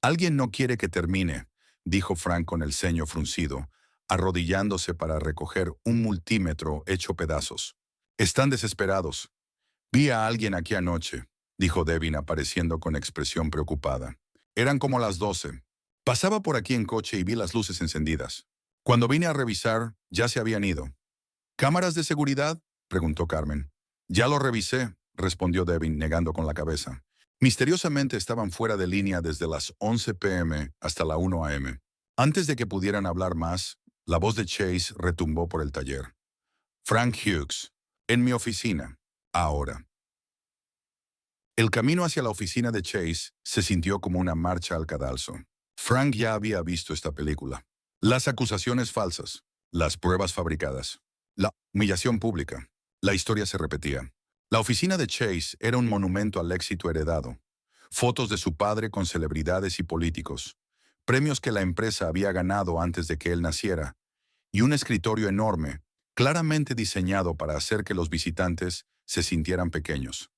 Alguien no quiere que termine, dijo Frank con el ceño fruncido, arrodillándose para recoger un multímetro hecho pedazos. Están desesperados. Vi a alguien aquí anoche, dijo Devin apareciendo con expresión preocupada. Eran como las 12. Pasaba por aquí en coche y vi las luces encendidas. Cuando vine a revisar, ya se habían ido. ¿Cámaras de seguridad?, preguntó Carmen. Ya lo revisé, respondió Devin negando con la cabeza. Misteriosamente estaban fuera de línea desde las 11 p.m. hasta la 1 a.m. Antes de que pudieran hablar más, la voz de Chase retumbó por el taller. Frank Hughes, en mi oficina, ahora. El camino hacia la oficina de Chase se sintió como una marcha al cadalso. Frank ya había visto esta película. Las acusaciones falsas, las pruebas fabricadas, la humillación pública. La historia se repetía. La oficina de Chase era un monumento al éxito heredado. Fotos de su padre con celebridades y políticos, premios que la empresa había ganado antes de que él naciera, y un escritorio enorme, claramente diseñado para hacer que los visitantes se sintieran pequeños.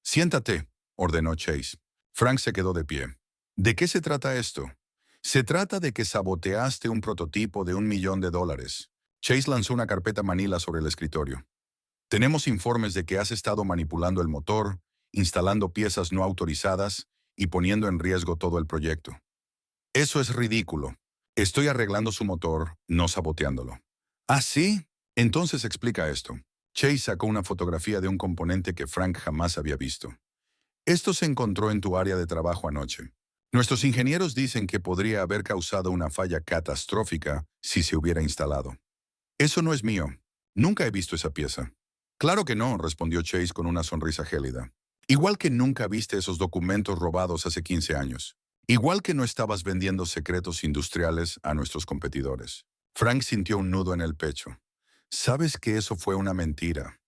Siéntate, ordenó Chase. Frank se quedó de pie. ¿De qué se trata esto? Se trata de que saboteaste un prototipo de $1.000.000. Chase lanzó una carpeta manila sobre el escritorio. Tenemos informes de que has estado manipulando el motor, instalando piezas no autorizadas y poniendo en riesgo todo el proyecto. Eso es ridículo. Estoy arreglando su motor, no saboteándolo. ¿Ah, sí? Entonces explica esto. Chase sacó una fotografía de un componente que Frank jamás había visto. Esto se encontró en tu área de trabajo anoche. Nuestros ingenieros dicen que podría haber causado una falla catastrófica si se hubiera instalado. Eso no es mío. Nunca he visto esa pieza. Claro que no, respondió Chase con una sonrisa gélida. Igual que nunca viste esos documentos robados hace 15 años. Igual que no estabas vendiendo secretos industriales a nuestros competidores. Frank sintió un nudo en el pecho. Sabes que eso fue una mentira.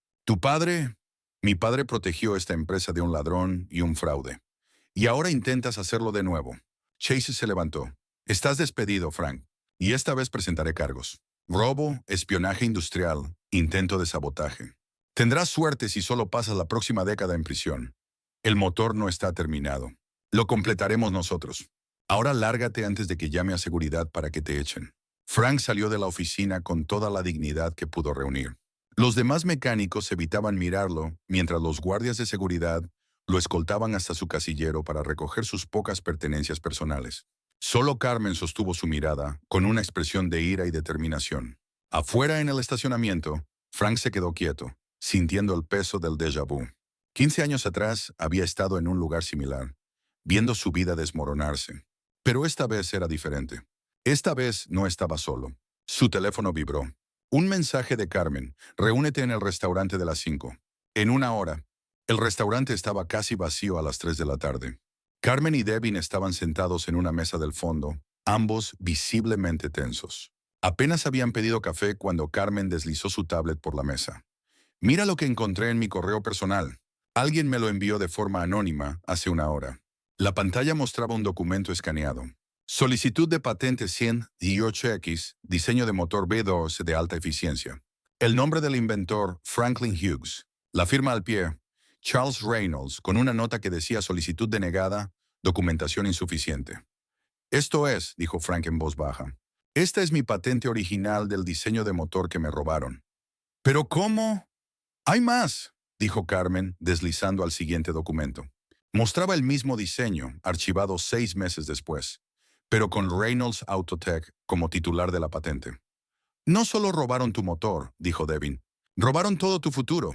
Mi padre protegió esta empresa de un ladrón y un fraude. Y ahora intentas hacerlo de nuevo. Chase se levantó. Estás despedido, Frank. Y esta vez presentaré cargos. Robo, espionaje industrial, intento de sabotaje. Tendrás suerte si solo pasas la próxima década en prisión. El motor no está terminado. Lo completaremos nosotros. Ahora lárgate antes de que llame a seguridad para que te echen. Frank salió de la oficina con toda la dignidad que pudo reunir. Los demás mecánicos evitaban mirarlo mientras los guardias de seguridad lo escoltaban hasta su casillero para recoger sus pocas pertenencias personales. Solo Carmen sostuvo su mirada con una expresión de ira y determinación. Afuera en el estacionamiento, Frank se quedó quieto, sintiendo el peso del déjà vu. 15 años atrás había estado en un lugar similar, viendo su vida desmoronarse. Pero esta vez era diferente. Esta vez no estaba solo. Su teléfono vibró. Un mensaje de Carmen. Reúnete en el restaurante de las 5. En una hora. El restaurante estaba casi vacío a las 3 de la tarde. Carmen y Devin estaban sentados en una mesa del fondo, ambos visiblemente tensos. Apenas habían pedido café cuando Carmen deslizó su tablet por la mesa. Mira lo que encontré en mi correo personal. Alguien me lo envió de forma anónima hace una hora. La pantalla mostraba un documento escaneado. Solicitud de patente 118X, diseño de motor V2 de alta eficiencia. El nombre del inventor, Franklin Hughes. La firma al pie, Charles Reynolds, con una nota que decía solicitud denegada, documentación insuficiente. Esto es, dijo Frank en voz baja. Esta es mi patente original del diseño de motor que me robaron. ¿Pero cómo? Hay más, dijo Carmen, deslizando al siguiente documento. Mostraba el mismo diseño, archivado 6 meses después, pero con Reynolds Autotech como titular de la patente. No solo robaron tu motor, dijo Devin, robaron todo tu futuro.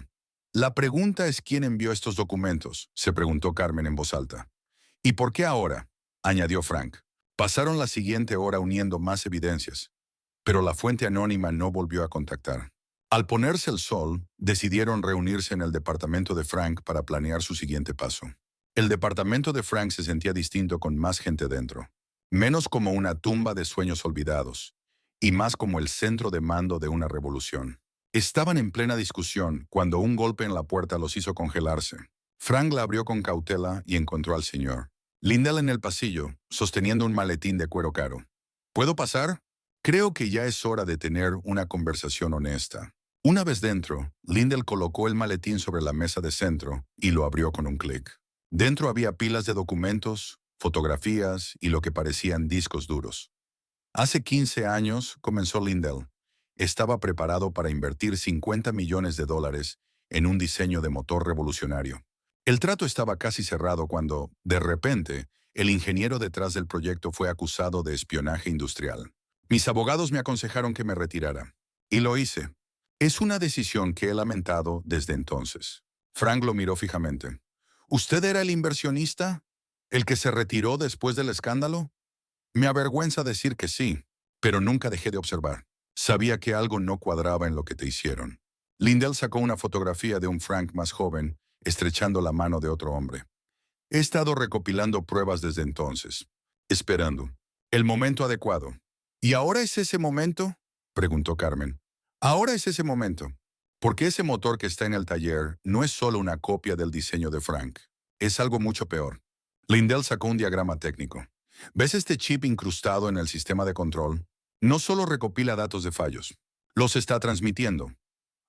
La pregunta es quién envió estos documentos, se preguntó Carmen en voz alta. ¿Y por qué ahora? Añadió Frank. Pasaron la siguiente hora uniendo más evidencias, pero la fuente anónima no volvió a contactar. Al ponerse el sol, decidieron reunirse en el departamento de Frank para planear su siguiente paso. El departamento de Frank se sentía distinto con más gente dentro, menos como una tumba de sueños olvidados, y más como el centro de mando de una revolución. Estaban en plena discusión cuando un golpe en la puerta los hizo congelarse. Frank la abrió con cautela y encontró al señor Lindell en el pasillo, sosteniendo un maletín de cuero caro. ¿Puedo pasar? Creo que ya es hora de tener una conversación honesta. Una vez dentro, Lindell colocó el maletín sobre la mesa de centro y lo abrió con un clic. Dentro había pilas de documentos, fotografías y lo que parecían discos duros. Hace 15 años, comenzó Lindell. Estaba preparado para invertir $50 millones en un diseño de motor revolucionario. El trato estaba casi cerrado cuando, de repente, el ingeniero detrás del proyecto fue acusado de espionaje industrial. Mis abogados me aconsejaron que me retirara. Y lo hice. Es una decisión que he lamentado desde entonces. Frank lo miró fijamente. ¿Usted era el inversionista? ¿El que se retiró después del escándalo? Me avergüenza decir que sí, pero nunca dejé de observar. Sabía que algo no cuadraba en lo que te hicieron. Lindell sacó una fotografía de un Frank más joven, estrechando la mano de otro hombre. He estado recopilando pruebas desde entonces, esperando el momento adecuado. ¿Y ahora es ese momento?, preguntó Carmen. Ahora es ese momento. Porque ese motor que está en el taller no es solo una copia del diseño de Frank. Es algo mucho peor. Lindell sacó un diagrama técnico. ¿Ves este chip incrustado en el sistema de control? No solo recopila datos de fallos, los está transmitiendo.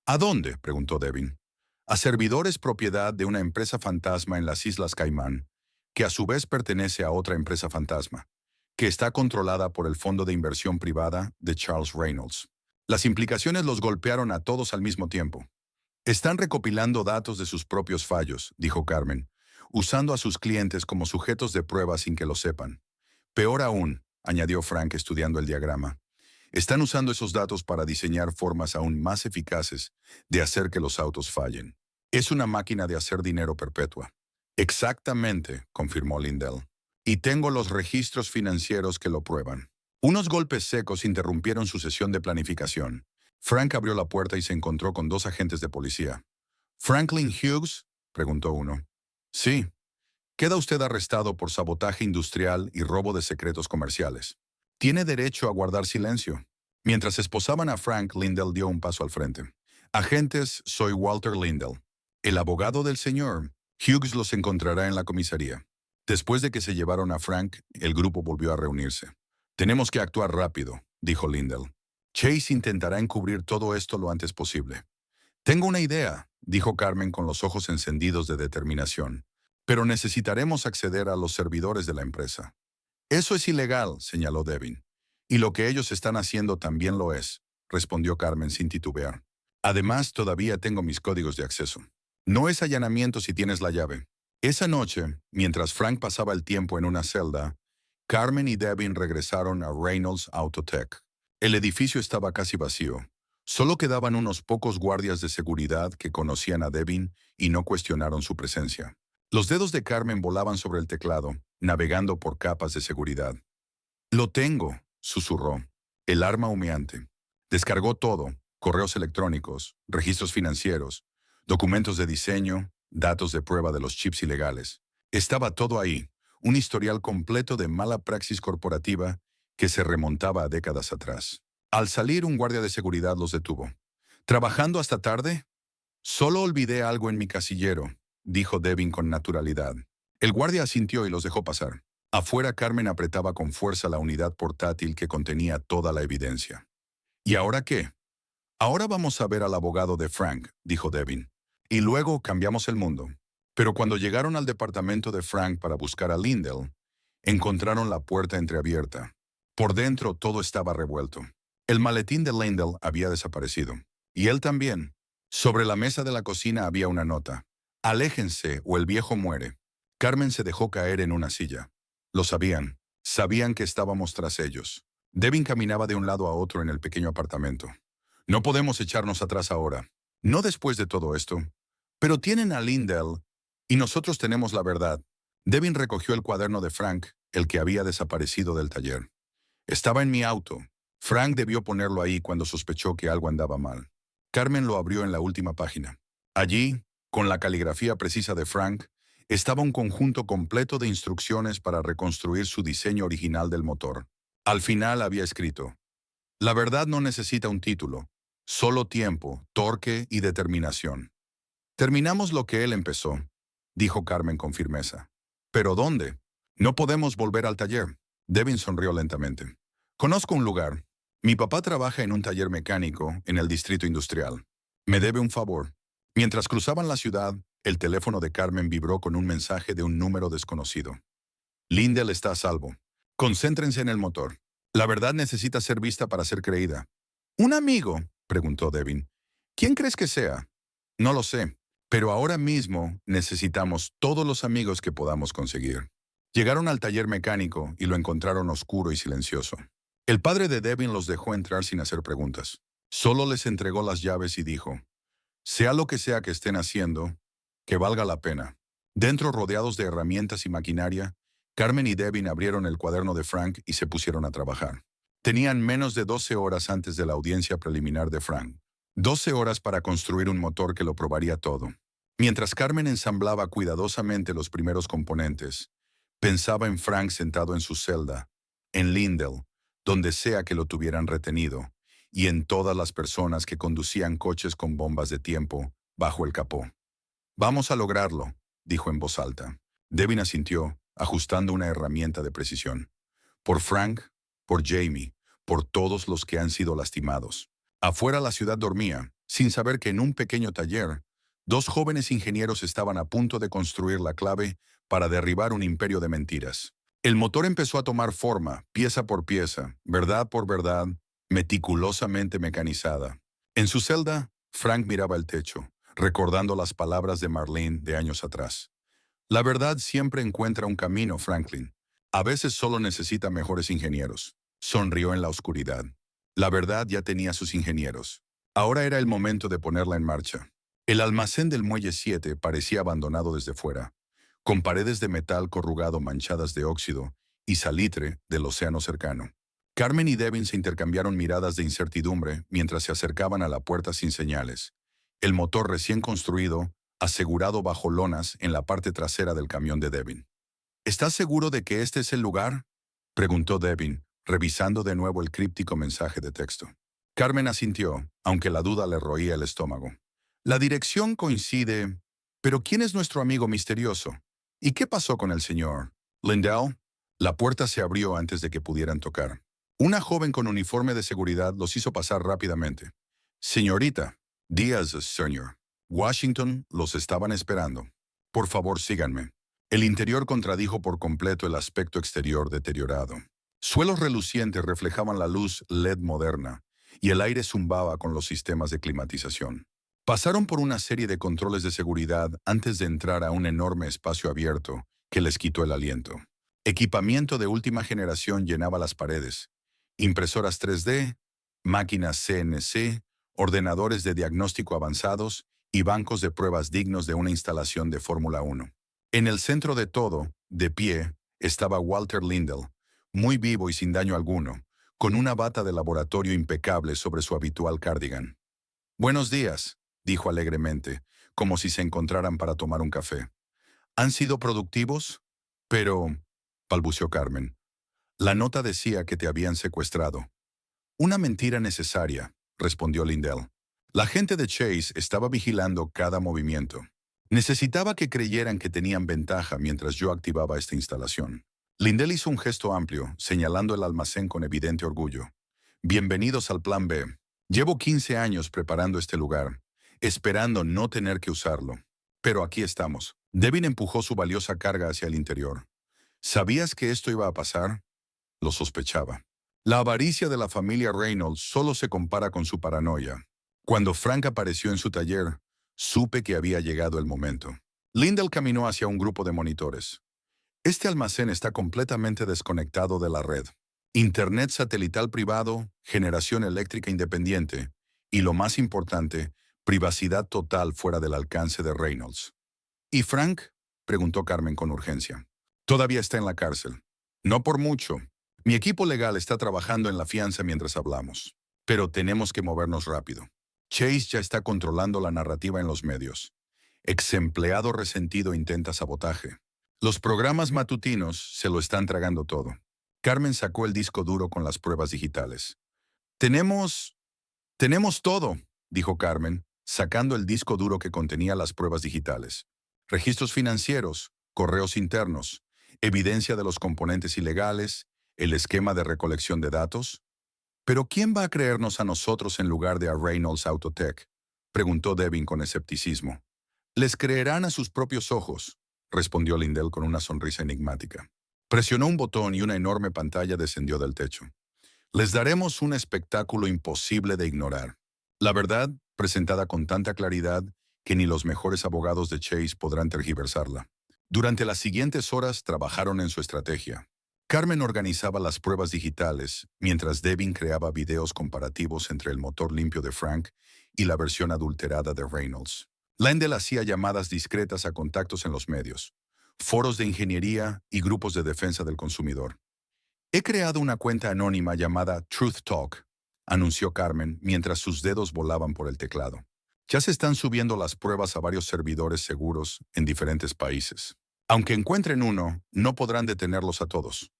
¿A dónde?, preguntó Devin. A servidores propiedad de una empresa fantasma en las Islas Caimán, que a su vez pertenece a otra empresa fantasma, que está controlada por el fondo de inversión privada de Charles Reynolds. Las implicaciones los golpearon a todos al mismo tiempo. Están recopilando datos de sus propios fallos, dijo Carmen, usando a sus clientes como sujetos de prueba sin que lo sepan. Peor aún, añadió Frank estudiando el diagrama, están usando esos datos para diseñar formas aún más eficaces de hacer que los autos fallen. Es una máquina de hacer dinero perpetua. Exactamente, confirmó Lindell. Y tengo los registros financieros que lo prueban. Unos golpes secos interrumpieron su sesión de planificación. Frank abrió la puerta y se encontró con dos agentes de policía. ¿Franklin Hughes?, preguntó uno. Sí. Queda usted arrestado por sabotaje industrial y robo de secretos comerciales. Tiene derecho a guardar silencio. Mientras esposaban a Frank, Lindell dio un paso al frente. Agentes, soy Walter Lindell. El abogado del señor. Hughes los encontrará en la comisaría. Después de que se llevaron a Frank, el grupo volvió a reunirse. Tenemos que actuar rápido, dijo Lindell. Chase intentará encubrir todo esto lo antes posible. Tengo una idea, dijo Carmen con los ojos encendidos de determinación. Pero necesitaremos acceder a los servidores de la empresa. Eso es ilegal, señaló Devin. Y lo que ellos están haciendo también lo es, respondió Carmen sin titubear. Además, todavía tengo mis códigos de acceso. No es allanamiento si tienes la llave. Esa noche, mientras Frank pasaba el tiempo en una celda, Carmen y Devin regresaron a Reynolds Autotech. El edificio estaba casi vacío. Solo quedaban unos pocos guardias de seguridad que conocían a Devin y no cuestionaron su presencia. Los dedos de Carmen volaban sobre el teclado, navegando por capas de seguridad. Lo tengo, susurró. El arma humeante. Descargó todo: correos electrónicos, registros financieros, documentos de diseño, datos de prueba de los chips ilegales. Estaba todo ahí, un historial completo de mala praxis corporativa que se remontaba a décadas atrás. Al salir, un guardia de seguridad los detuvo. ¿Trabajando hasta tarde? Solo olvidé algo en mi casillero, dijo Devin con naturalidad. El guardia asintió y los dejó pasar. Afuera, Carmen apretaba con fuerza la unidad portátil que contenía toda la evidencia. ¿Y ahora qué? Ahora vamos a ver al abogado de Frank, dijo Devin. Y luego cambiamos el mundo. Pero cuando llegaron al departamento de Frank para buscar a Lindell, encontraron la puerta entreabierta. Por dentro todo estaba revuelto. El maletín de Lindell había desaparecido. Y él también. Sobre la mesa de la cocina había una nota. Aléjense o el viejo muere. Carmen se dejó caer en una silla. Lo sabían. Sabían que estábamos tras ellos. Devin caminaba de un lado a otro en el pequeño apartamento. No podemos echarnos atrás ahora. No después de todo esto. Pero tienen a Lindell y nosotros tenemos la verdad. Devin recogió el cuaderno de Frank, el que había desaparecido del taller. Estaba en mi auto. Frank debió ponerlo ahí cuando sospechó que algo andaba mal. Carmen lo abrió en la última página. Allí, con la caligrafía precisa de Frank, estaba un conjunto completo de instrucciones para reconstruir su diseño original del motor. Al final había escrito: la verdad no necesita un título, solo tiempo, torque y determinación. Terminamos lo que él empezó, dijo Carmen con firmeza. ¿Pero dónde? No podemos volver al taller. Devin sonrió lentamente. Conozco un lugar. Mi papá trabaja en un taller mecánico en el distrito industrial. Me debe un favor. Mientras cruzaban la ciudad, el teléfono de Carmen vibró con un mensaje de un número desconocido. Lindell está a salvo. Concéntrense en el motor. La verdad necesita ser vista para ser creída. ¿Un amigo?, preguntó Devin. ¿Quién crees que sea? No lo sé, pero ahora mismo necesitamos todos los amigos que podamos conseguir. Llegaron al taller mecánico y lo encontraron oscuro y silencioso. El padre de Devin los dejó entrar sin hacer preguntas. Solo les entregó las llaves y dijo: sea lo que sea que estén haciendo, que valga la pena. Dentro, rodeados de herramientas y maquinaria, Carmen y Devin abrieron el cuaderno de Frank y se pusieron a trabajar. Tenían menos de 12 horas antes de la audiencia preliminar de Frank. 12 horas para construir un motor que lo probaría todo. Mientras Carmen ensamblaba cuidadosamente los primeros componentes, pensaba en Frank sentado en su celda, en Lindell, donde sea que lo tuvieran retenido, y en todas las personas que conducían coches con bombas de tiempo bajo el capó. «Vamos a lograrlo», dijo en voz alta. Devin asintió, ajustando una herramienta de precisión. «Por Frank, por Jamie, por todos los que han sido lastimados». Afuera la ciudad dormía, sin saber que en un pequeño taller, dos jóvenes ingenieros estaban a punto de construir la clave para derribar un imperio de mentiras. El motor empezó a tomar forma, pieza por pieza, verdad por verdad, meticulosamente mecanizada. En su celda, Frank miraba el techo, recordando las palabras de Marlene de años atrás. La verdad siempre encuentra un camino, Franklin. A veces solo necesita mejores ingenieros. Sonrió en la oscuridad. La verdad ya tenía sus ingenieros. Ahora era el momento de ponerla en marcha. El almacén del Muelle 7 parecía abandonado desde fuera, con paredes de metal corrugado manchadas de óxido y salitre del océano cercano. Carmen y Devin se intercambiaron miradas de incertidumbre mientras se acercaban a la puerta sin señales. El motor recién construido, asegurado bajo lonas en la parte trasera del camión de Devin. «¿Estás seguro de que este es el lugar?», preguntó Devin, revisando de nuevo el críptico mensaje de texto. Carmen asintió, aunque la duda le roía el estómago. «La dirección coincide, pero ¿quién es nuestro amigo misterioso? ¿Y qué pasó con el señor Lindell?» La puerta se abrió antes de que pudieran tocar. Una joven con uniforme de seguridad los hizo pasar rápidamente. «Señorita, Díaz, señor. Washington los estaban esperando. Por favor, síganme». El interior contradijo por completo el aspecto exterior deteriorado. Suelos relucientes reflejaban la luz LED moderna, y el aire zumbaba con los sistemas de climatización. Pasaron por una serie de controles de seguridad antes de entrar a un enorme espacio abierto que les quitó el aliento. Equipamiento de última generación llenaba las paredes. Impresoras 3D, máquinas CNC, ordenadores de diagnóstico avanzados y bancos de pruebas dignos de una instalación de Fórmula 1. En el centro de todo, de pie, estaba Walter Lindell, muy vivo y sin daño alguno, con una bata de laboratorio impecable sobre su habitual cardigan. «Buenos días», dijo alegremente, como si se encontraran para tomar un café. «¿Han sido productivos?» «Pero», balbuceó Carmen, «la nota decía que te habían secuestrado». «Una mentira necesaria», respondió Lindell. «La gente de Chase estaba vigilando cada movimiento. Necesitaba que creyeran que tenían ventaja mientras yo activaba esta instalación». Lindell hizo un gesto amplio, señalando el almacén con evidente orgullo. «Bienvenidos al Plan B. Llevo 15 años preparando este lugar, esperando no tener que usarlo. Pero aquí estamos». Devin empujó su valiosa carga hacia el interior. «¿Sabías que esto iba a pasar?». Lo sospechaba. La avaricia de la familia Reynolds solo se compara con su paranoia. Cuando Frank apareció en su taller, supe que había llegado el momento. Lindell caminó hacia un grupo de monitores. «Este almacén está completamente desconectado de la red. Internet satelital privado, generación eléctrica independiente y, lo más importante, privacidad total fuera del alcance de Reynolds». «¿Y Frank?», preguntó Carmen con urgencia. «Todavía está en la cárcel. No por mucho. Mi equipo legal está trabajando en la fianza mientras hablamos. Pero tenemos que movernos rápido. Chase ya está controlando la narrativa en los medios. Ex empleado resentido intenta sabotaje. Los programas matutinos se lo están tragando todo». Carmen sacó el disco duro con las pruebas digitales. «Tenemos todo», dijo Carmen, sacando el disco duro que contenía las pruebas digitales. «Registros financieros, correos internos, evidencia de los componentes ilegales, el esquema de recolección de datos». «¿Pero quién va a creernos a nosotros en lugar de a Reynolds Autotech?», preguntó Devin con escepticismo. «Les creerán a sus propios ojos», respondió Lindell con una sonrisa enigmática. Presionó un botón y una enorme pantalla descendió del techo. «Les daremos un espectáculo imposible de ignorar. La verdad, presentada con tanta claridad que ni los mejores abogados de Chase podrán tergiversarla». Durante las siguientes horas trabajaron en su estrategia. Carmen organizaba las pruebas digitales, mientras Devin creaba videos comparativos entre el motor limpio de Frank y la versión adulterada de Reynolds. Lindell hacía llamadas discretas a contactos en los medios, foros de ingeniería y grupos de defensa del consumidor. «He creado una cuenta anónima llamada Truth Talk», anunció Carmen mientras sus dedos volaban por el teclado. Ya se están subiendo las pruebas a varios servidores seguros en diferentes países. Aunque encuentren uno, no podrán detenerlos a todos.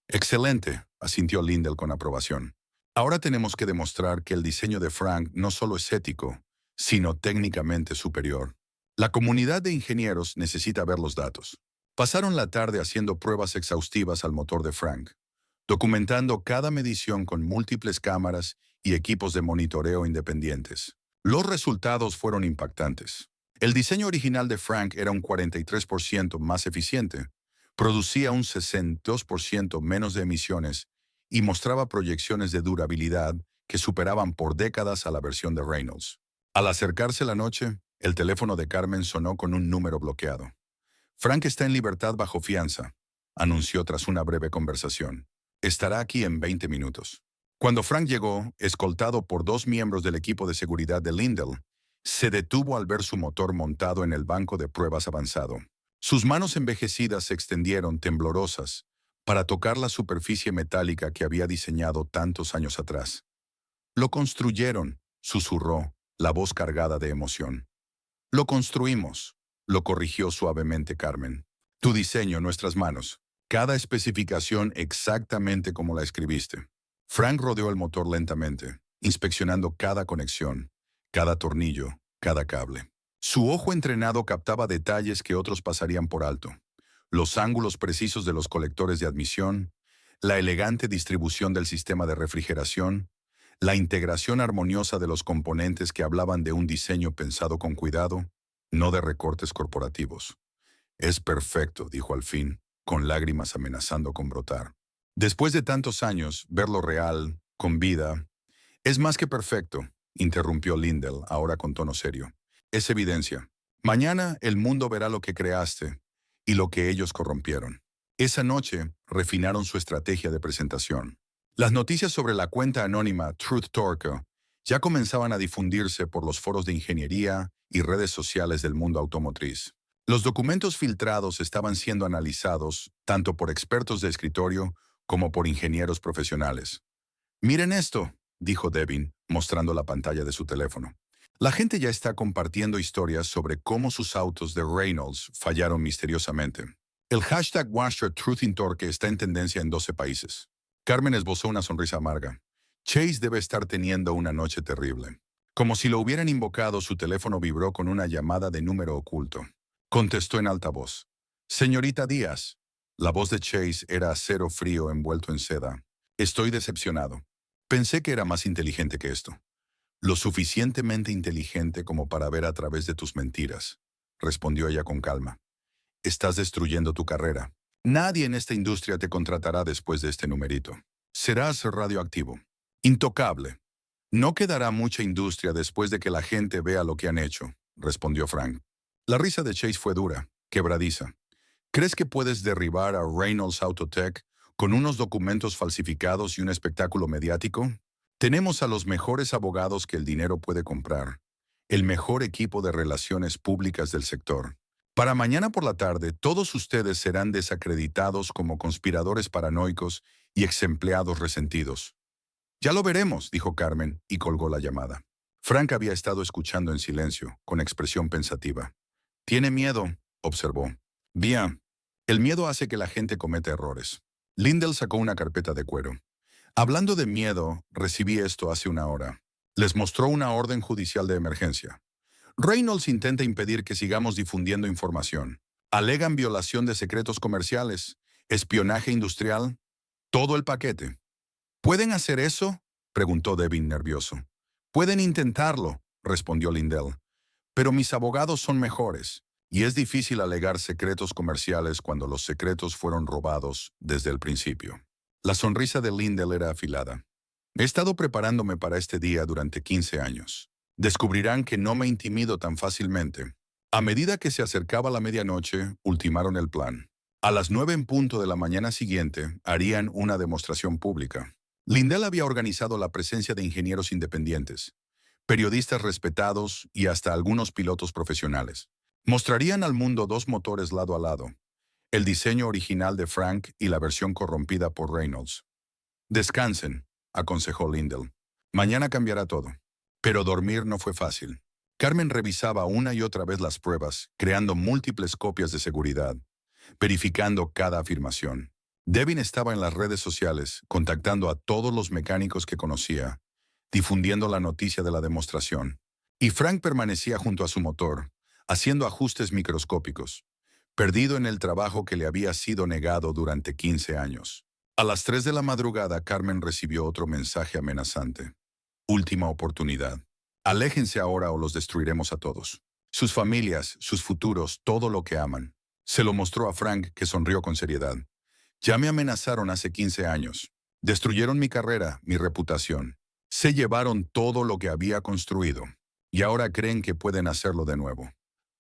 Excelente, asintió Lindell con aprobación. Ahora tenemos que demostrar que el diseño de Frank no solo es ético, sino técnicamente superior. La comunidad de ingenieros necesita ver los datos. Pasaron la tarde haciendo pruebas exhaustivas al motor de Frank, documentando cada medición con múltiples cámaras y equipos de monitoreo independientes. Los resultados fueron impactantes. El diseño original de Frank era un 43% más eficiente, producía un 62% menos de emisiones y mostraba proyecciones de durabilidad que superaban por décadas a la versión de Reynolds. Al acercarse la noche, el teléfono de Carmen sonó con un número bloqueado. Frank está en libertad bajo fianza, anunció tras una breve conversación. Estará aquí en 20 minutos. Cuando Frank llegó, escoltado por dos miembros del equipo de seguridad de Lindell, se detuvo al ver su motor montado en el banco de pruebas avanzado. Sus manos envejecidas se extendieron temblorosas para tocar la superficie metálica que había diseñado tantos años atrás. Lo construyeron, susurró, la voz cargada de emoción. Lo construimos, lo corrigió suavemente Carmen. Tu diseño, nuestras manos. Cada especificación exactamente como la escribiste. Frank rodeó el motor lentamente, inspeccionando cada conexión, cada tornillo, cada cable. Su ojo entrenado captaba detalles que otros pasarían por alto. Los ángulos precisos de los colectores de admisión, la elegante distribución del sistema de refrigeración, la integración armoniosa de los componentes que hablaban de un diseño pensado con cuidado, no de recortes corporativos. Es perfecto, dijo al fin, con lágrimas amenazando con brotar. Después de tantos años, verlo real, con vida, es más que perfecto, interrumpió Lindell, ahora con tono serio. Es evidencia. Mañana el mundo verá lo que creaste y lo que ellos corrompieron. Esa noche refinaron su estrategia de presentación. Las noticias sobre la cuenta anónima Truth Torque ya comenzaban a difundirse por los foros de ingeniería y redes sociales del mundo automotriz. Los documentos filtrados estaban siendo analizados tanto por expertos de escritorio como por ingenieros profesionales. Miren esto, dijo Devin, mostrando la pantalla de su teléfono. La gente ya está compartiendo historias sobre cómo sus autos de Reynolds fallaron misteriosamente. El hashtag #WatchTruthInTorque está en tendencia en 12 países. Carmen esbozó una sonrisa amarga. Chase debe estar teniendo una noche terrible. Como si lo hubieran invocado, su teléfono vibró con una llamada de número oculto. Contestó en alta voz. Señorita Díaz. La voz de Chase era acero frío envuelto en seda. Estoy decepcionado. Pensé que era más inteligente que esto. Lo suficientemente inteligente como para ver a través de tus mentiras, respondió ella con calma. Estás destruyendo tu carrera. Nadie en esta industria te contratará después de este numerito. Serás radioactivo. Intocable. No quedará mucha industria después de que la gente vea lo que han hecho, respondió Frank. La risa de Chase fue dura, quebradiza. ¿Crees que puedes derribar a Reynolds Autotech con unos documentos falsificados y un espectáculo mediático? Tenemos a los mejores abogados que el dinero puede comprar, el mejor equipo de relaciones públicas del sector. Para mañana por la tarde, todos ustedes serán desacreditados como conspiradores paranoicos y exempleados resentidos. Ya lo veremos, dijo Carmen, y colgó la llamada. Frank había estado escuchando en silencio, con expresión pensativa. Tiene miedo, observó. Bien, el miedo hace que la gente cometa errores. Lindell sacó una carpeta de cuero. Hablando de miedo, recibí esto hace una hora. Les mostró una orden judicial de emergencia. Reynolds intenta impedir que sigamos difundiendo información. Alegan violación de secretos comerciales, espionaje industrial, todo el paquete. ¿Pueden hacer eso?, preguntó Devin nervioso. Pueden intentarlo, respondió Lindell. Pero mis abogados son mejores, y es difícil alegar secretos comerciales cuando los secretos fueron robados desde el principio. La sonrisa de Lindell era afilada. He estado preparándome para este día durante 15 años. Descubrirán que no me intimido tan fácilmente. A medida que se acercaba la medianoche, ultimaron el plan. A las 9 en punto de la mañana siguiente, harían una demostración pública. Lindell había organizado la presencia de ingenieros independientes, periodistas respetados y hasta algunos pilotos profesionales. Mostrarían al mundo dos motores lado a lado, el diseño original de Frank y la versión corrompida por Reynolds. Descansen, aconsejó Lindell. Mañana cambiará todo. Pero dormir no fue fácil. Carmen revisaba una y otra vez las pruebas, creando múltiples copias de seguridad, verificando cada afirmación. Devin estaba en las redes sociales, contactando a todos los mecánicos que conocía, difundiendo la noticia de la demostración. Y Frank permanecía junto a su motor, haciendo ajustes microscópicos, perdido en el trabajo que le había sido negado durante 15 años. A las 3 de la madrugada, Carmen recibió otro mensaje amenazante. Última oportunidad. Aléjense ahora o los destruiremos a todos. Sus familias, sus futuros, todo lo que aman. Se lo mostró a Frank, que sonrió con seriedad. Ya me amenazaron hace 15 años. Destruyeron mi carrera, mi reputación. Se llevaron todo lo que había construido. Y ahora creen que pueden hacerlo de nuevo.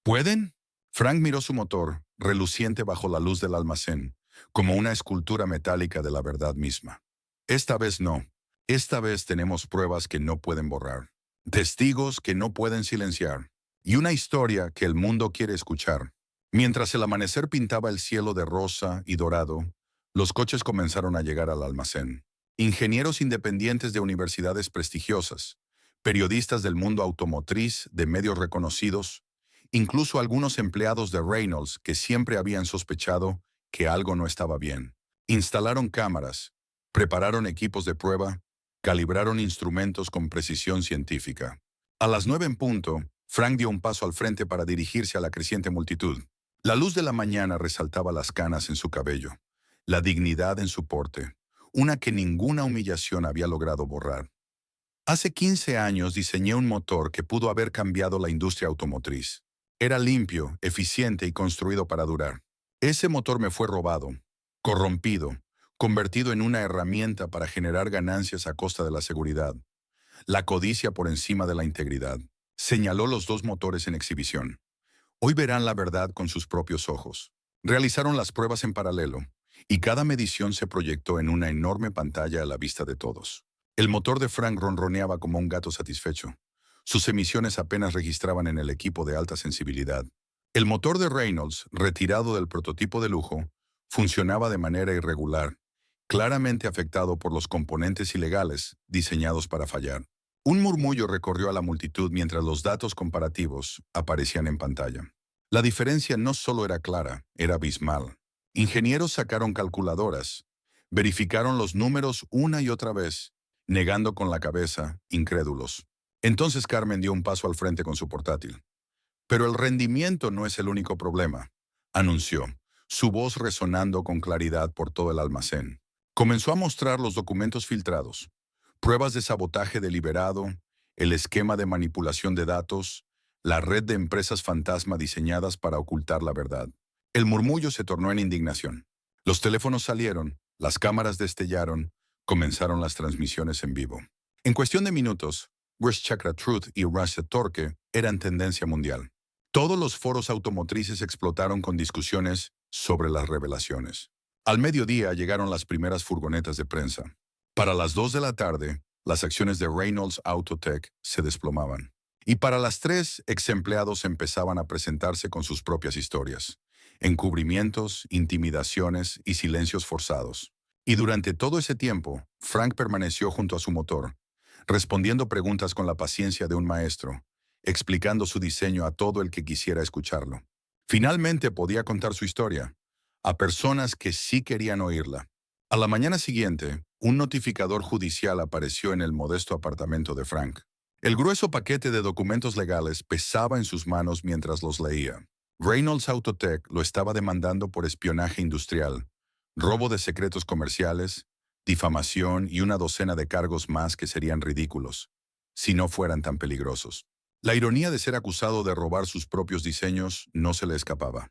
¿Pueden? Frank miró su motor, reluciente bajo la luz del almacén, como una escultura metálica de la verdad misma. Esta vez no. Esta vez tenemos pruebas que no pueden borrar, testigos que no pueden silenciar, y una historia que el mundo quiere escuchar. Mientras el amanecer pintaba el cielo de rosa y dorado, los coches comenzaron a llegar al almacén. Ingenieros independientes de universidades prestigiosas, periodistas del mundo automotriz, de medios reconocidos, incluso algunos empleados de Reynolds que siempre habían sospechado que algo no estaba bien. Instalaron cámaras, prepararon equipos de prueba, calibraron instrumentos con precisión científica. A las 9 en punto, Frank dio un paso al frente para dirigirse a la creciente multitud. La luz de la mañana resaltaba las canas en su cabello, la dignidad en su porte, una que ninguna humillación había logrado borrar. Hace 15 años diseñé un motor que pudo haber cambiado la industria automotriz. Era limpio, eficiente y construido para durar. Ese motor me fue robado, corrompido, convertido en una herramienta para generar ganancias a costa de la seguridad. La codicia por encima de la integridad. Señaló los dos motores en exhibición. Hoy verán la verdad con sus propios ojos. Realizaron las pruebas en paralelo, y cada medición se proyectó en una enorme pantalla a la vista de todos. El motor de Frank ronroneaba como un gato satisfecho. Sus emisiones apenas registraban en el equipo de alta sensibilidad. El motor de Reynolds, retirado del prototipo de lujo, funcionaba de manera irregular, claramente afectado por los componentes ilegales diseñados para fallar. Un murmullo recorrió a la multitud mientras los datos comparativos aparecían en pantalla. La diferencia no solo era clara, era abismal. Ingenieros sacaron calculadoras, verificaron los números una y otra vez, negando con la cabeza, incrédulos. Entonces Carmen dio un paso al frente con su portátil. Pero el rendimiento no es el único problema, anunció, su voz resonando con claridad por todo el almacén. Comenzó a mostrar los documentos filtrados, pruebas de sabotaje deliberado, el esquema de manipulación de datos, la red de empresas fantasma diseñadas para ocultar la verdad. El murmullo se tornó en indignación. Los teléfonos salieron, las cámaras destellaron, comenzaron las transmisiones en vivo. En cuestión de minutos, West Chakra Truth y Russia Torque eran tendencia mundial. Todos los foros automotrices explotaron con discusiones sobre las revelaciones. Al mediodía llegaron las primeras furgonetas de prensa. Para las 2 de la tarde, las acciones de Reynolds Autotech se desplomaban. Y para las 3, ex empleados empezaban a presentarse con sus propias historias. Encubrimientos, intimidaciones y silencios forzados. Y durante todo ese tiempo, Frank permaneció junto a su motor, respondiendo preguntas con la paciencia de un maestro, explicando su diseño a todo el que quisiera escucharlo. Finalmente podía contar su historia, a personas que sí querían oírla. A la mañana siguiente, un notificador judicial apareció en el modesto apartamento de Frank. El grueso paquete de documentos legales pesaba en sus manos mientras los leía. Reynolds Autotech lo estaba demandando por espionaje industrial, robo de secretos comerciales, difamación y una docena de cargos más que serían ridículos, si no fueran tan peligrosos. La ironía de ser acusado de robar sus propios diseños no se le escapaba.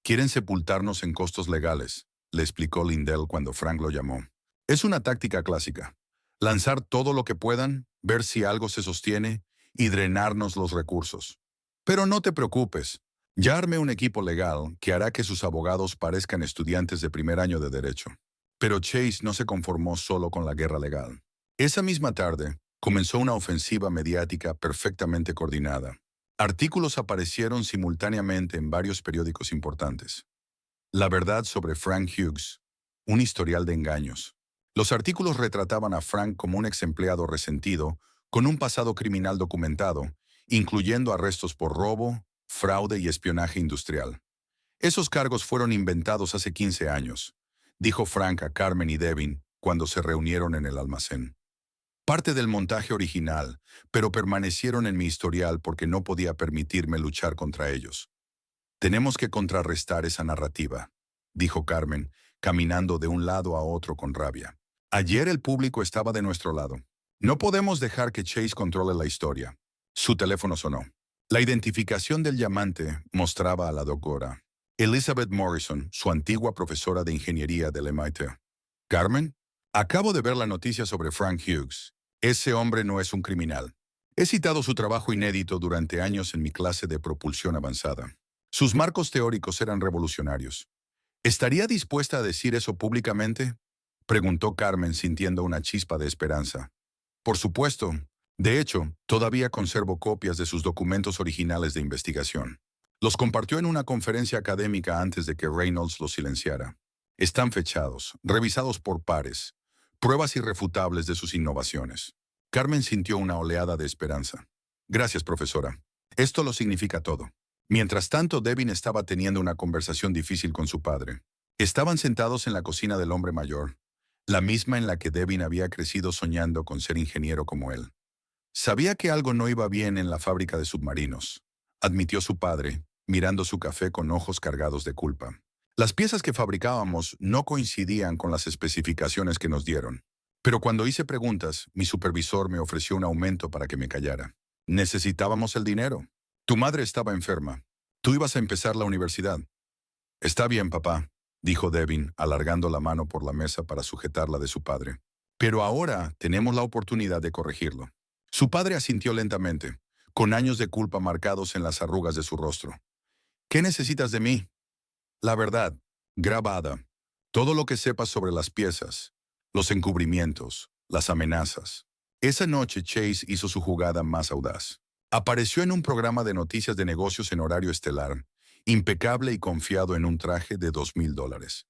«Quieren sepultarnos en costos legales», le explicó Lindell cuando Frank lo llamó. «Es una táctica clásica. Lanzar todo lo que puedan, ver si algo se sostiene y drenarnos los recursos. Pero no te preocupes. Ya armé un equipo legal que hará que sus abogados parezcan estudiantes de primer año de derecho». Pero Chase no se conformó solo con la guerra legal. Esa misma tarde, comenzó una ofensiva mediática perfectamente coordinada. Artículos aparecieron simultáneamente en varios periódicos importantes. La verdad sobre Frank Hughes, un historial de engaños. Los artículos retrataban a Frank como un ex empleado resentido, con un pasado criminal documentado, incluyendo arrestos por robo, fraude y espionaje industrial. Esos cargos fueron inventados hace 15 años, dijo Frank a Carmen y Devin cuando se reunieron en el almacén. Parte del montaje original, pero permanecieron en mi historial porque no podía permitirme luchar contra ellos. Tenemos que contrarrestar esa narrativa, dijo Carmen, caminando de un lado a otro con rabia. Ayer el público estaba de nuestro lado. No podemos dejar que Chase controle la historia. Su teléfono sonó. La identificación del llamante mostraba a la doctora Elizabeth Morrison, su antigua profesora de ingeniería del MIT. Carmen, acabo de ver la noticia sobre Frank Hughes. Ese hombre no es un criminal. He citado su trabajo inédito durante años en mi clase de propulsión avanzada. Sus marcos teóricos eran revolucionarios. ¿Estaría dispuesta a decir eso públicamente? Preguntó Carmen sintiendo una chispa de esperanza. Por supuesto. De hecho, todavía conservo copias de sus documentos originales de investigación. Los compartió en una conferencia académica antes de que Reynolds los silenciara. Están fechados, revisados por pares, pruebas irrefutables de sus innovaciones. Carmen sintió una oleada de esperanza. Gracias, profesora. Esto lo significa todo. Mientras tanto, Devin estaba teniendo una conversación difícil con su padre. Estaban sentados en la cocina del hombre mayor, la misma en la que Devin había crecido soñando con ser ingeniero como él. Sabía que algo no iba bien en la fábrica de submarinos, admitió su padre, mirando su café con ojos cargados de culpa. Las piezas que fabricábamos no coincidían con las especificaciones que nos dieron. Pero cuando hice preguntas, mi supervisor me ofreció un aumento para que me callara. Necesitábamos el dinero. Tu madre estaba enferma. Tú ibas a empezar la universidad. Está bien, papá, dijo Devin, alargando la mano por la mesa para sujetarla de su padre. Pero ahora tenemos la oportunidad de corregirlo. Su padre asintió lentamente, con años de culpa marcados en las arrugas de su rostro. ¿Qué necesitas de mí? La verdad, grabada. Todo lo que sepas sobre las piezas, los encubrimientos, las amenazas. Esa noche Chase hizo su jugada más audaz. Apareció en un programa de noticias de negocios en horario estelar, impecable y confiado en un traje de $2,000.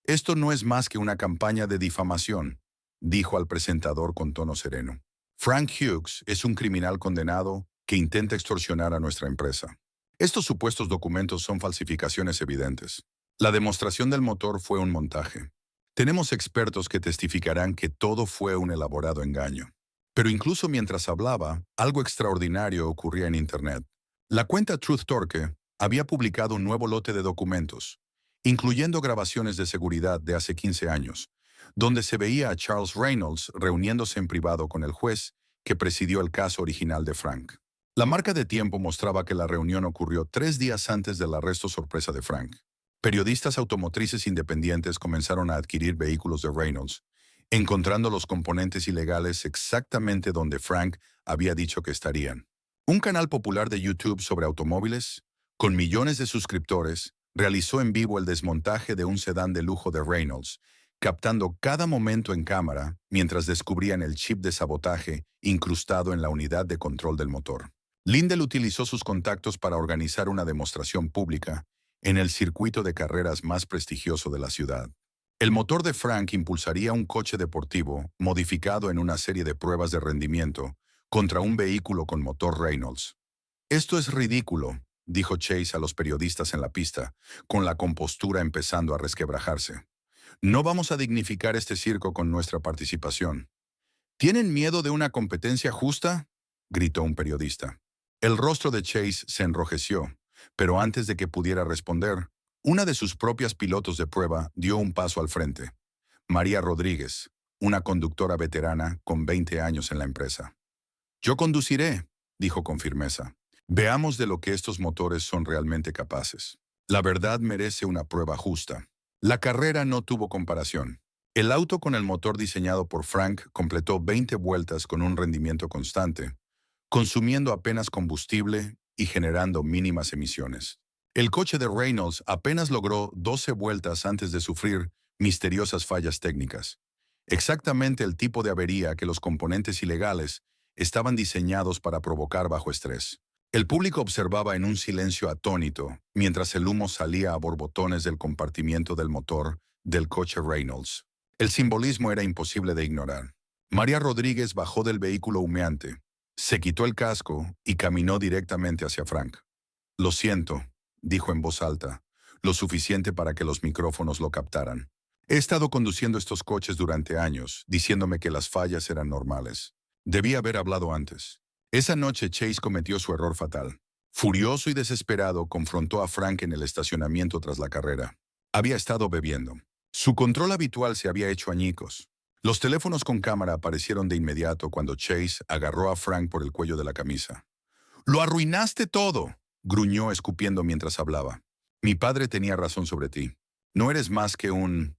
Esto no es más que una campaña de difamación, dijo al presentador con tono sereno. Frank Hughes es un criminal condenado que intenta extorsionar a nuestra empresa. Estos supuestos documentos son falsificaciones evidentes. La demostración del motor fue un montaje. Tenemos expertos que testificarán que todo fue un elaborado engaño. Pero incluso mientras hablaba, algo extraordinario ocurría en Internet. La cuenta Truth Torque había publicado un nuevo lote de documentos, incluyendo grabaciones de seguridad de hace 15 años, donde se veía a Charles Reynolds reuniéndose en privado con el juez que presidió el caso original de Frank. La marca de tiempo mostraba que la reunión ocurrió 3 días antes del arresto sorpresa de Frank. Periodistas automotrices independientes comenzaron a adquirir vehículos de Reynolds, encontrando los componentes ilegales exactamente donde Frank había dicho que estarían. Un canal popular de YouTube sobre automóviles, con millones de suscriptores, realizó en vivo el desmontaje de un sedán de lujo de Reynolds, captando cada momento en cámara mientras descubrían el chip de sabotaje incrustado en la unidad de control del motor. Lindell utilizó sus contactos para organizar una demostración pública en el circuito de carreras más prestigioso de la ciudad. El motor de Frank impulsaría un coche deportivo modificado en una serie de pruebas de rendimiento contra un vehículo con motor Reynolds. Esto es ridículo, dijo Chase a los periodistas en la pista, con la compostura empezando a resquebrajarse. No vamos a dignificar este circo con nuestra participación. ¿Tienen miedo de una competencia justa?, gritó un periodista. El rostro de Chase se enrojeció, pero antes de que pudiera responder, una de sus propias pilotos de prueba dio un paso al frente. María Rodríguez, una conductora veterana con 20 años en la empresa. Yo conduciré, dijo con firmeza. Veamos de lo que estos motores son realmente capaces. La verdad merece una prueba justa. La carrera no tuvo comparación. El auto con el motor diseñado por Frank completó 20 vueltas con un rendimiento constante, consumiendo apenas combustible y generando mínimas emisiones. El coche de Reynolds apenas logró 12 vueltas antes de sufrir misteriosas fallas técnicas. Exactamente el tipo de avería que los componentes ilegales estaban diseñados para provocar bajo estrés. El público observaba en un silencio atónito mientras el humo salía a borbotones del compartimiento del motor del coche Reynolds. El simbolismo era imposible de ignorar. María Rodríguez bajó del vehículo humeante, Se quitó el casco y caminó directamente hacia Frank. Lo siento, dijo en voz alta, lo suficiente para que los micrófonos lo captaran. He estado conduciendo estos coches durante años, diciéndome que las fallas eran normales. Debí haber hablado antes. Esa noche Chase cometió su error fatal. Furioso y desesperado, confrontó a Frank en el estacionamiento tras la carrera. Había estado bebiendo. Su control habitual se había hecho añicos. Los teléfonos con cámara aparecieron de inmediato cuando Chase agarró a Frank por el cuello de la camisa. «¡Lo arruinaste todo!», gruñó escupiendo mientras hablaba. «Mi padre tenía razón sobre ti. No eres más que un...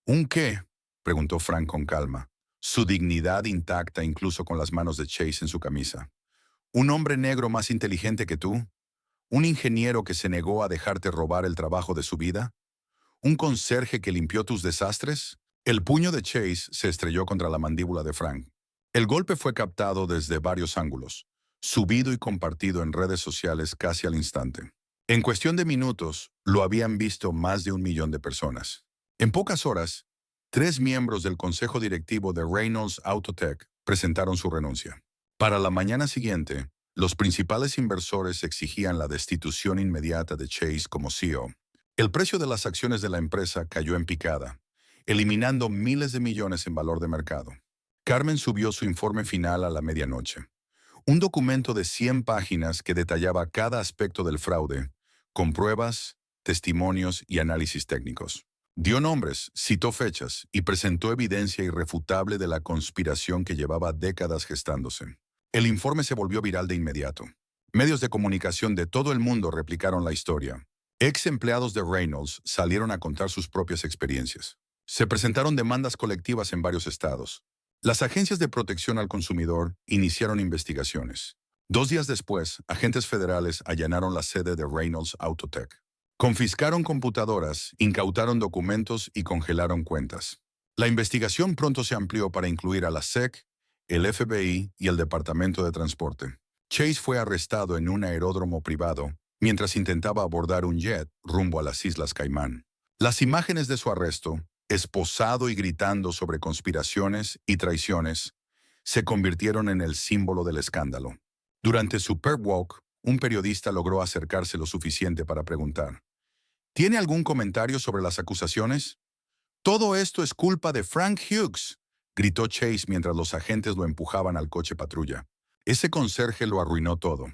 ¿Un qué?», preguntó Frank con calma, su dignidad intacta incluso con las manos de Chase en su camisa. «¿Un hombre negro más inteligente que tú? ¿Un ingeniero que se negó a dejarte robar el trabajo de su vida? ¿Un conserje que limpió tus desastres?». El puño de Chase se estrelló contra la mandíbula de Frank. El golpe fue captado desde varios ángulos, subido y compartido en redes sociales casi al instante. En cuestión de minutos, lo habían visto más de 1 millón de personas. En pocas horas, 3 miembros del consejo directivo de Reynolds Autotech presentaron su renuncia. Para la mañana siguiente, los principales inversores exigían la destitución inmediata de Chase como CEO. El precio de las acciones de la empresa cayó en picada, eliminando miles de millones en valor de mercado. Carmen subió su informe final a la medianoche. Un documento de 100 páginas que detallaba cada aspecto del fraude, con pruebas, testimonios y análisis técnicos. Dio nombres, citó fechas y presentó evidencia irrefutable de la conspiración que llevaba décadas gestándose. El informe se volvió viral de inmediato. Medios de comunicación de todo el mundo replicaron la historia. Ex empleados de Reynolds salieron a contar sus propias experiencias. Se presentaron demandas colectivas en varios estados. Las agencias de protección al consumidor iniciaron investigaciones. 2 días después, agentes federales allanaron la sede de Reynolds Autotech. Confiscaron computadoras, incautaron documentos y congelaron cuentas. La investigación pronto se amplió para incluir a la SEC, el FBI y el Departamento de Transporte. Chase fue arrestado en un aeródromo privado mientras intentaba abordar un jet rumbo a las Islas Caimán. Las imágenes de su arresto, esposado y gritando sobre conspiraciones y traiciones, se convirtieron en el símbolo del escándalo. Durante su perp walk, un periodista logró acercarse lo suficiente para preguntar: «¿Tiene algún comentario sobre las acusaciones?». «Todo esto es culpa de Frank Hughes», gritó Chase mientras los agentes lo empujaban al coche patrulla. «Ese conserje lo arruinó todo».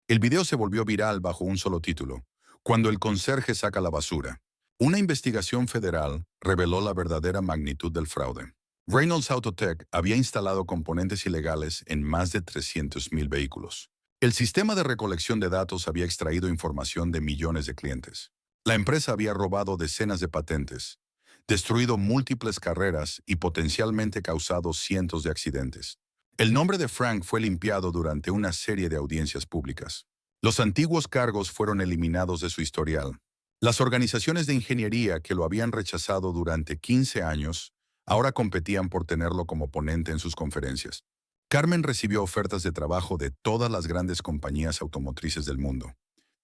El video se volvió viral bajo un solo título: «Cuando el conserje saca la basura». Una investigación federal reveló la verdadera magnitud del fraude. Reynolds Autotech había instalado componentes ilegales en más de 300,000 vehículos. El sistema de recolección de datos había extraído información de millones de clientes. La empresa había robado decenas de patentes, destruido múltiples carreras y potencialmente causado cientos de accidentes. El nombre de Frank fue limpiado durante una serie de audiencias públicas. Los antiguos cargos fueron eliminados de su historial. Las organizaciones de ingeniería que lo habían rechazado durante 15 años ahora competían por tenerlo como ponente en sus conferencias. Carmen recibió ofertas de trabajo de todas las grandes compañías automotrices del mundo: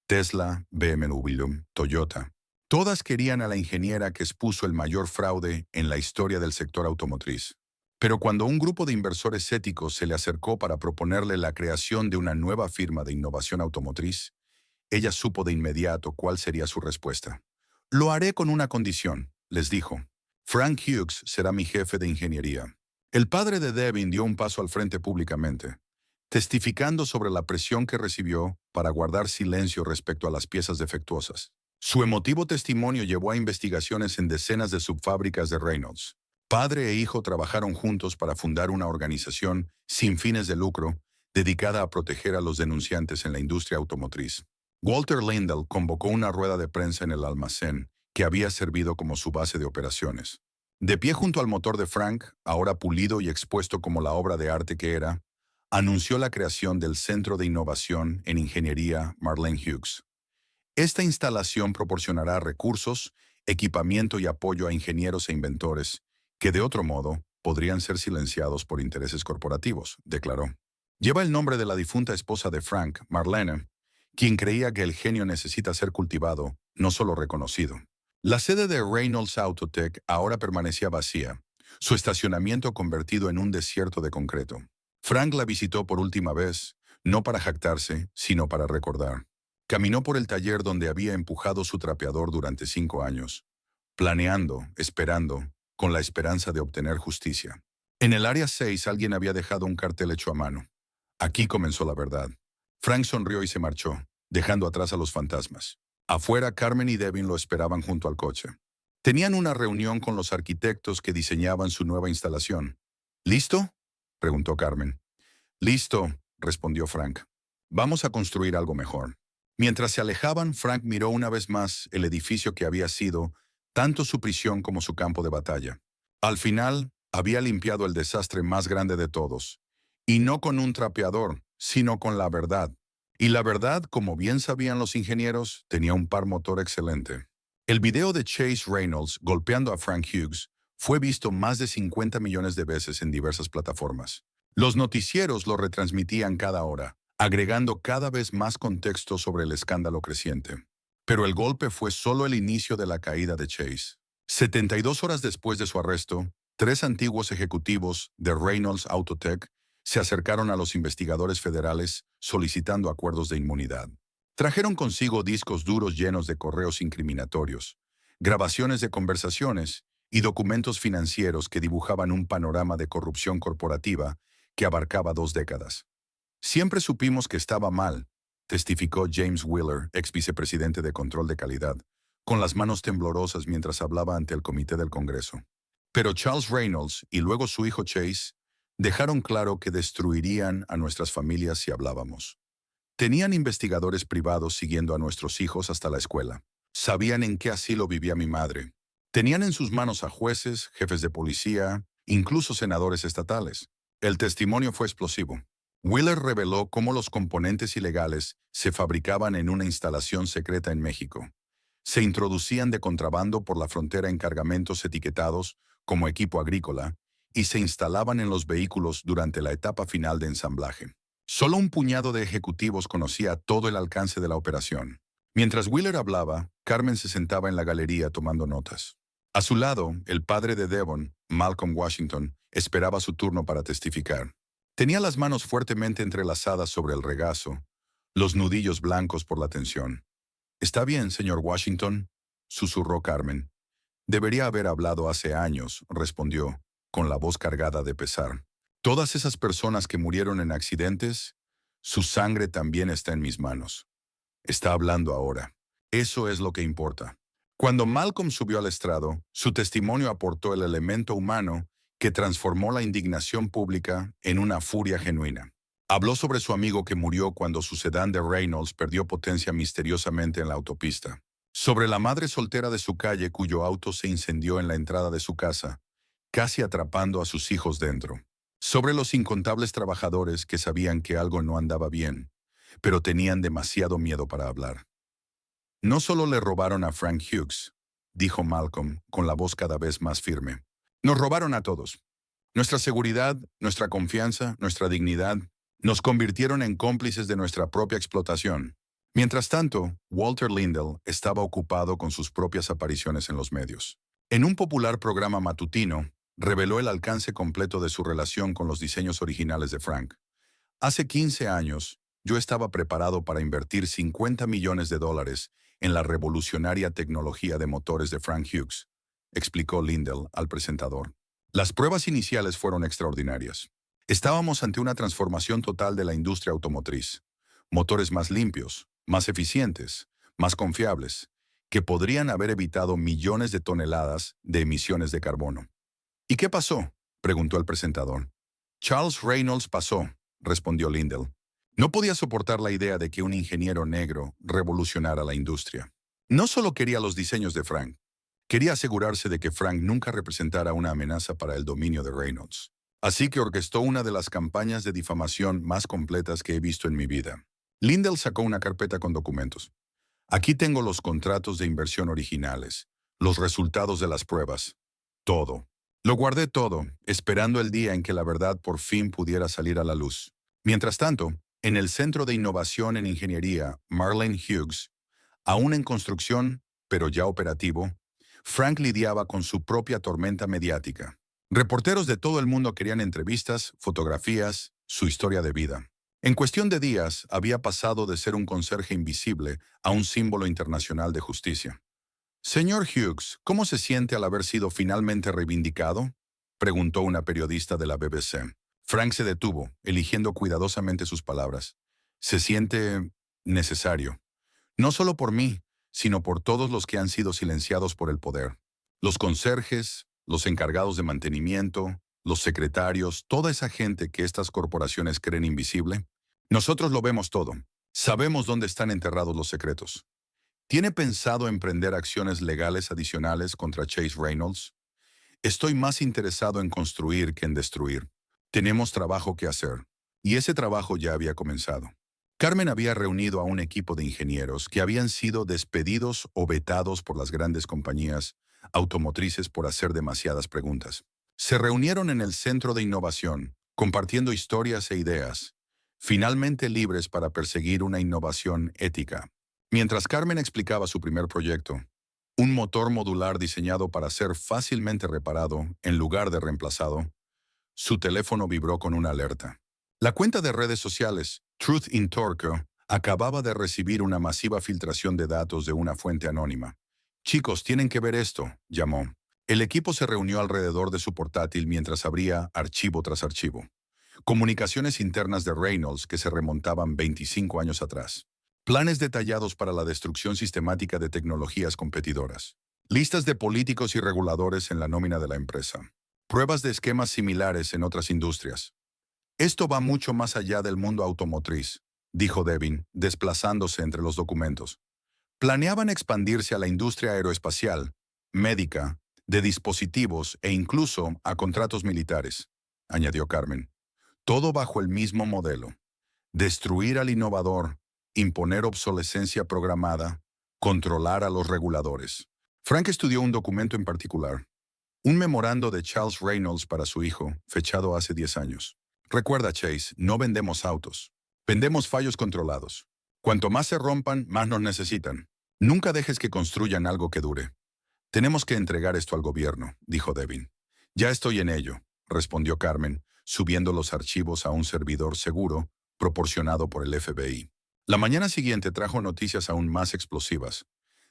Tesla, BMW, Toyota. Todas querían a la ingeniera que expuso el mayor fraude en la historia del sector automotriz. Pero cuando un grupo de inversores éticos se le acercó para proponerle la creación de una nueva firma de innovación automotriz, ella supo de inmediato cuál sería su respuesta. «Lo haré con una condición», les dijo. «Frank Hughes será mi jefe de ingeniería». El padre de Devin dio un paso al frente públicamente, testificando sobre la presión que recibió para guardar silencio respecto a las piezas defectuosas. Su emotivo testimonio llevó a investigaciones en decenas de subfábricas de Reynolds. Padre e hijo trabajaron juntos para fundar una organización sin fines de lucro dedicada a proteger a los denunciantes en la industria automotriz. Walter Lindell convocó una rueda de prensa en el almacén que había servido como su base de operaciones. De pie junto al motor de Frank, ahora pulido y expuesto como la obra de arte que era, anunció la creación del Centro de Innovación en Ingeniería Marlene Hughes. Esta instalación proporcionará recursos, equipamiento y apoyo a ingenieros e inventores que de otro modo podrían ser silenciados por intereses corporativos, declaró. Lleva el nombre de la difunta esposa de Frank, Marlene, quien creía que el genio necesita ser cultivado, no solo reconocido. La sede de Reynolds Autotech ahora permanecía vacía, su estacionamiento convertido en un desierto de concreto. Frank la visitó por última vez, no para jactarse, sino para recordar. Caminó por el taller donde había empujado su trapeador durante 5 años, planeando, esperando, con la esperanza de obtener justicia. En el área 6 alguien había dejado un cartel hecho a mano. Aquí comenzó la verdad. Frank sonrió y se marchó, dejando atrás a los fantasmas. Afuera, Carmen y Devin lo esperaban junto al coche. Tenían una reunión con los arquitectos que diseñaban su nueva instalación. ¿Listo?, preguntó Carmen. Listo, respondió Frank. Vamos a construir algo mejor. Mientras se alejaban, Frank miró una vez más el edificio que había sido tanto su prisión como su campo de batalla. Al final, había limpiado el desastre más grande de todos. Y no con un trapeador, sino con la verdad. Y la verdad, como bien sabían los ingenieros, tenía un par motor excelente. El video de Chase Reynolds golpeando a Frank Hughes fue visto más de 50 millones de veces en diversas plataformas. Los noticieros lo retransmitían cada hora, agregando cada vez más contexto sobre el escándalo creciente. Pero el golpe fue solo el inicio de la caída de Chase. 72 horas después de su arresto, 3 antiguos ejecutivos de Reynolds Autotech se acercaron a los investigadores federales solicitando acuerdos de inmunidad. Trajeron consigo discos duros llenos de correos incriminatorios, grabaciones de conversaciones y documentos financieros que dibujaban un panorama de corrupción corporativa que abarcaba 2 décadas. Siempre supimos que estaba mal, testificó James Wheeler, ex vicepresidente de Control de Calidad, con las manos temblorosas mientras hablaba ante el comité del Congreso. Pero Charles Reynolds y luego su hijo Chase dejaron claro que destruirían a nuestras familias si hablábamos. Tenían investigadores privados siguiendo a nuestros hijos hasta la escuela. Sabían en qué asilo vivía mi madre. Tenían en sus manos a jueces, jefes de policía, incluso senadores estatales. El testimonio fue explosivo. Wheeler reveló cómo los componentes ilegales se fabricaban en una instalación secreta en México. Se introducían de contrabando por la frontera en cargamentos etiquetados como equipo agrícola y se instalaban en los vehículos durante la etapa final de ensamblaje. Solo un puñado de ejecutivos conocía todo el alcance de la operación. Mientras Wheeler hablaba, Carmen se sentaba en la galería tomando notas. A su lado, el padre de Devon, Malcolm Washington, esperaba su turno para testificar. Tenía las manos fuertemente entrelazadas sobre el regazo, los nudillos blancos por la tensión. «Está bien, señor Washington», susurró Carmen. «Debería haber hablado hace años», respondió, con la voz cargada de pesar. «Todas esas personas que murieron en accidentes, su sangre también está en mis manos. Está hablando ahora. Eso es lo que importa». Cuando Malcolm subió al estrado, su testimonio aportó el elemento humano que transformó la indignación pública en una furia genuina. Habló sobre su amigo que murió cuando su sedán de Reynolds perdió potencia misteriosamente en la autopista. Sobre la madre soltera de su calle cuyo auto se incendió en la entrada de su casa, casi atrapando a sus hijos dentro. Sobre los incontables trabajadores que sabían que algo no andaba bien, pero tenían demasiado miedo para hablar. «No solo le robaron a Frank Hughes», dijo Malcolm con la voz cada vez más firme. «Nos robaron a todos. Nuestra seguridad, nuestra confianza, nuestra dignidad, nos convirtieron en cómplices de nuestra propia explotación». Mientras tanto, Walter Lindell estaba ocupado con sus propias apariciones en los medios. En un popular programa matutino, reveló el alcance completo de su relación con los diseños originales de Frank. «Hace 15 años, yo estaba preparado para invertir $50 millones en la revolucionaria tecnología de motores de Frank Hughes», explicó Lindell al presentador. «Las pruebas iniciales fueron extraordinarias. Estábamos ante una transformación total de la industria automotriz. Motores más limpios, más eficientes, más confiables, que podrían haber evitado millones de toneladas de emisiones de carbono». «¿Y qué pasó?», preguntó el presentador. «Charles Reynolds pasó», respondió Lindell. No podía soportar la idea de que un ingeniero negro revolucionara la industria. No solo quería los diseños de Frank, quería asegurarse de que Frank nunca representara una amenaza para el dominio de Reynolds. Así que orquestó una de las campañas de difamación más completas que he visto en mi vida. Lindell sacó una carpeta con documentos. «Aquí tengo los contratos de inversión originales, los resultados de las pruebas, todo. Lo guardé todo, esperando el día en que la verdad por fin pudiera salir a la luz». Mientras tanto, en el Centro de Innovación en Ingeniería, Marlene Hughes, aún en construcción, pero ya operativo, Frank lidiaba con su propia tormenta mediática. Reporteros de todo el mundo querían entrevistas, fotografías su historia de vida. En cuestión de días, había pasado de ser un conserje invisible a un símbolo internacional de justicia. Señor Hughes, ¿cómo se siente al haber sido finalmente reivindicado?, preguntó una periodista de la BBC. Frank se detuvo, eligiendo cuidadosamente sus palabras. Se siente necesario. No solo por mí, sino por todos los que han sido silenciados por el poder. Los conserjes, los encargados de mantenimiento, los secretarios, toda esa gente que estas corporaciones creen invisible. Nosotros lo vemos todo. Sabemos dónde están enterrados los secretos. ¿Tiene pensado emprender acciones legales adicionales contra Chase Reynolds? Estoy más interesado en construir que en destruir. Tenemos trabajo que hacer. Y ese trabajo ya había comenzado. Carmen había reunido a un equipo de ingenieros que habían sido despedidos o vetados por las grandes compañías automotrices por hacer demasiadas preguntas. Se reunieron en el Centro de Innovación, compartiendo historias e ideas, finalmente libres para perseguir una innovación ética. Mientras Carmen explicaba su primer proyecto, un motor modular diseñado para ser fácilmente reparado en lugar de reemplazado, su teléfono vibró con una alerta. La cuenta de redes sociales, Truth in Torque, acababa de recibir una masiva filtración de datos de una fuente anónima. Chicos, tienen que ver esto, llamó. El equipo se reunió alrededor de su portátil mientras abría archivo tras archivo. Comunicaciones internas de Reynolds que se remontaban 25 años atrás. Planes detallados para la destrucción sistemática de tecnologías competidoras. Listas de políticos y reguladores en la nómina de la empresa. Pruebas de esquemas similares en otras industrias. Esto va mucho más allá del mundo automotriz, dijo Devin, desplazándose entre los documentos. Planeaban expandirse a la industria aeroespacial, médica, de dispositivos e incluso a contratos militares, añadió Carmen. Todo bajo el mismo modelo. Destruir al innovador, imponer obsolescencia programada, controlar a los reguladores. Frank estudió un documento en particular. Un memorando de Charles Reynolds para su hijo, fechado hace 10 años. Recuerda, Chase, no vendemos autos. Vendemos fallos controlados. Cuanto más se rompan, más nos necesitan. Nunca dejes que construyan algo que dure. Tenemos que entregar esto al gobierno, dijo Devin. Ya estoy en ello, respondió Carmen, subiendo los archivos a un servidor seguro proporcionado por el FBI. La mañana siguiente trajo noticias aún más explosivas.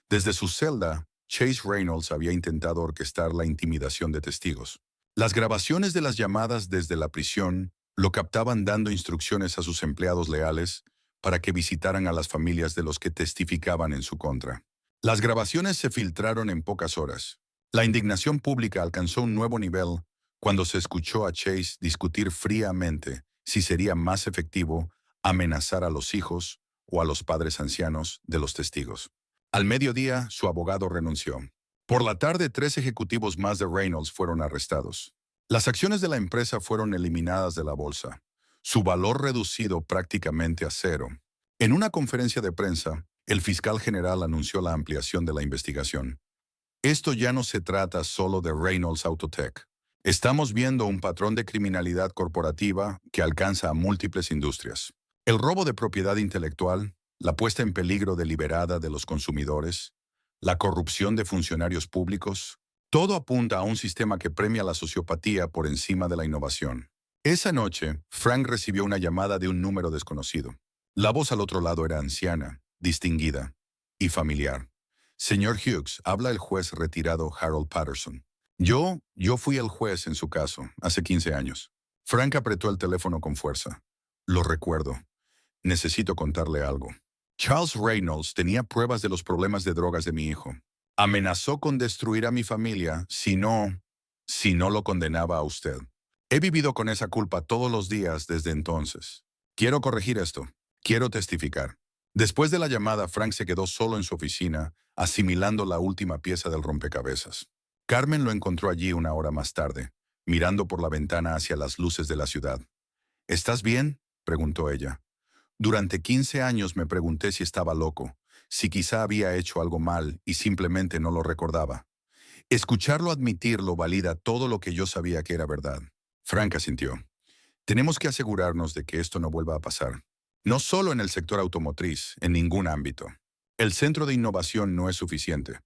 Desde su celda, Chase Reynolds había intentado orquestar la intimidación de testigos. Las grabaciones de las llamadas desde la prisión lo captaban dando instrucciones a sus empleados leales para que visitaran a las familias de los que testificaban en su contra. Las grabaciones se filtraron en pocas horas. La indignación pública alcanzó un nuevo nivel cuando se escuchó a Chase discutir fríamente si sería más efectivo amenazar a los hijos o a los padres ancianos de los testigos. Al mediodía, su abogado renunció. Por la tarde, 3 ejecutivos más de Reynolds fueron arrestados. Las acciones de la empresa fueron eliminadas de la bolsa, su valor reducido prácticamente a cero. En una conferencia de prensa, el fiscal general anunció la ampliación de la investigación. Esto ya no se trata solo de Reynolds Autotech. Estamos viendo un patrón de criminalidad corporativa que alcanza a múltiples industrias. El robo de propiedad intelectual, la puesta en peligro deliberada de los consumidores, la corrupción de funcionarios públicos, todo apunta a un sistema que premia la sociopatía por encima de la innovación. Esa noche, Frank recibió una llamada de un número desconocido. La voz al otro lado era anciana, distinguida y familiar. Señor Hughes, habla el juez retirado Harold Patterson. Yo fui el juez en su caso, hace 15 años. Frank apretó el teléfono con fuerza. Lo recuerdo. Necesito contarle algo. Charles Reynolds tenía pruebas de los problemas de drogas de mi hijo. Amenazó con destruir a mi familia si no lo condenaba a usted. He vivido con esa culpa todos los días desde entonces. Quiero corregir esto. Quiero testificar. Después de la llamada, Frank se quedó solo en su oficina, asimilando la última pieza del rompecabezas. Carmen lo encontró allí una hora más tarde, mirando por la ventana hacia las luces de la ciudad. ¿Estás bien?, preguntó ella. Durante 15 años me pregunté si estaba loco, si quizá había hecho algo mal y simplemente no lo recordaba. Escucharlo admitirlo valida todo lo que yo sabía que era verdad. Frank asintió. Tenemos que asegurarnos de que esto no vuelva a pasar. No solo en el sector automotriz, en ningún ámbito. El centro de innovación no es suficiente.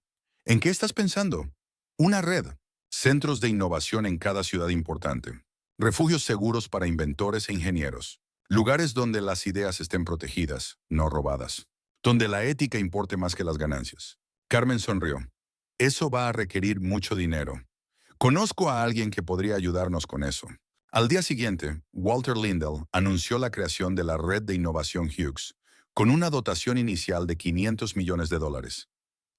¿En qué estás pensando? Una red. Centros de innovación en cada ciudad importante. refugios seguros para inventores e ingenieros, lugares donde las ideas estén protegidas, no robadas, donde la ética importe más que las ganancias. Carmen sonrió. Eso va a requerir mucho dinero. Conozco a alguien que podría ayudarnos con eso. Al día siguiente, Walter Lindell anunció la creación de la Red de Innovación Hughes, con una dotación inicial de $500 millones.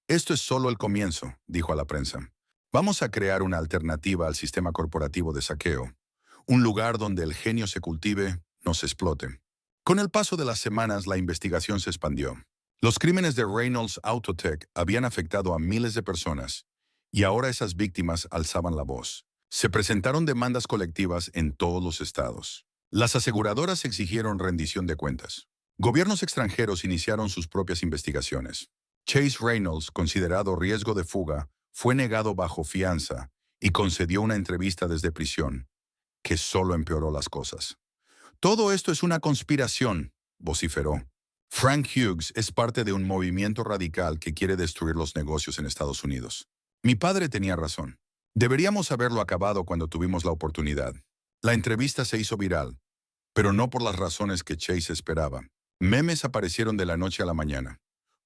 Esto es solo el comienzo, dijo a la prensa. Vamos a crear una alternativa al sistema corporativo de saqueo, un lugar donde el genio se cultive, no se explote. Con el paso de las semanas, la investigación se expandió. Los crímenes de Reynolds Autotech habían afectado a miles de personas, y ahora esas víctimas alzaban la voz. Se presentaron demandas colectivas en todos los estados. Las aseguradoras exigieron rendición de cuentas. Gobiernos extranjeros iniciaron sus propias investigaciones. Chase Reynolds, considerado riesgo de fuga, fue negado bajo fianza y concedió una entrevista desde prisión, que solo empeoró las cosas. Todo esto es una conspiración, vociferó. Frank Hughes es parte de un movimiento radical que quiere destruir los negocios en Estados Unidos. Mi padre tenía razón. Deberíamos haberlo acabado cuando tuvimos la oportunidad. La entrevista se hizo viral, pero no por las razones que Chase esperaba. Memes aparecieron de la noche a la mañana.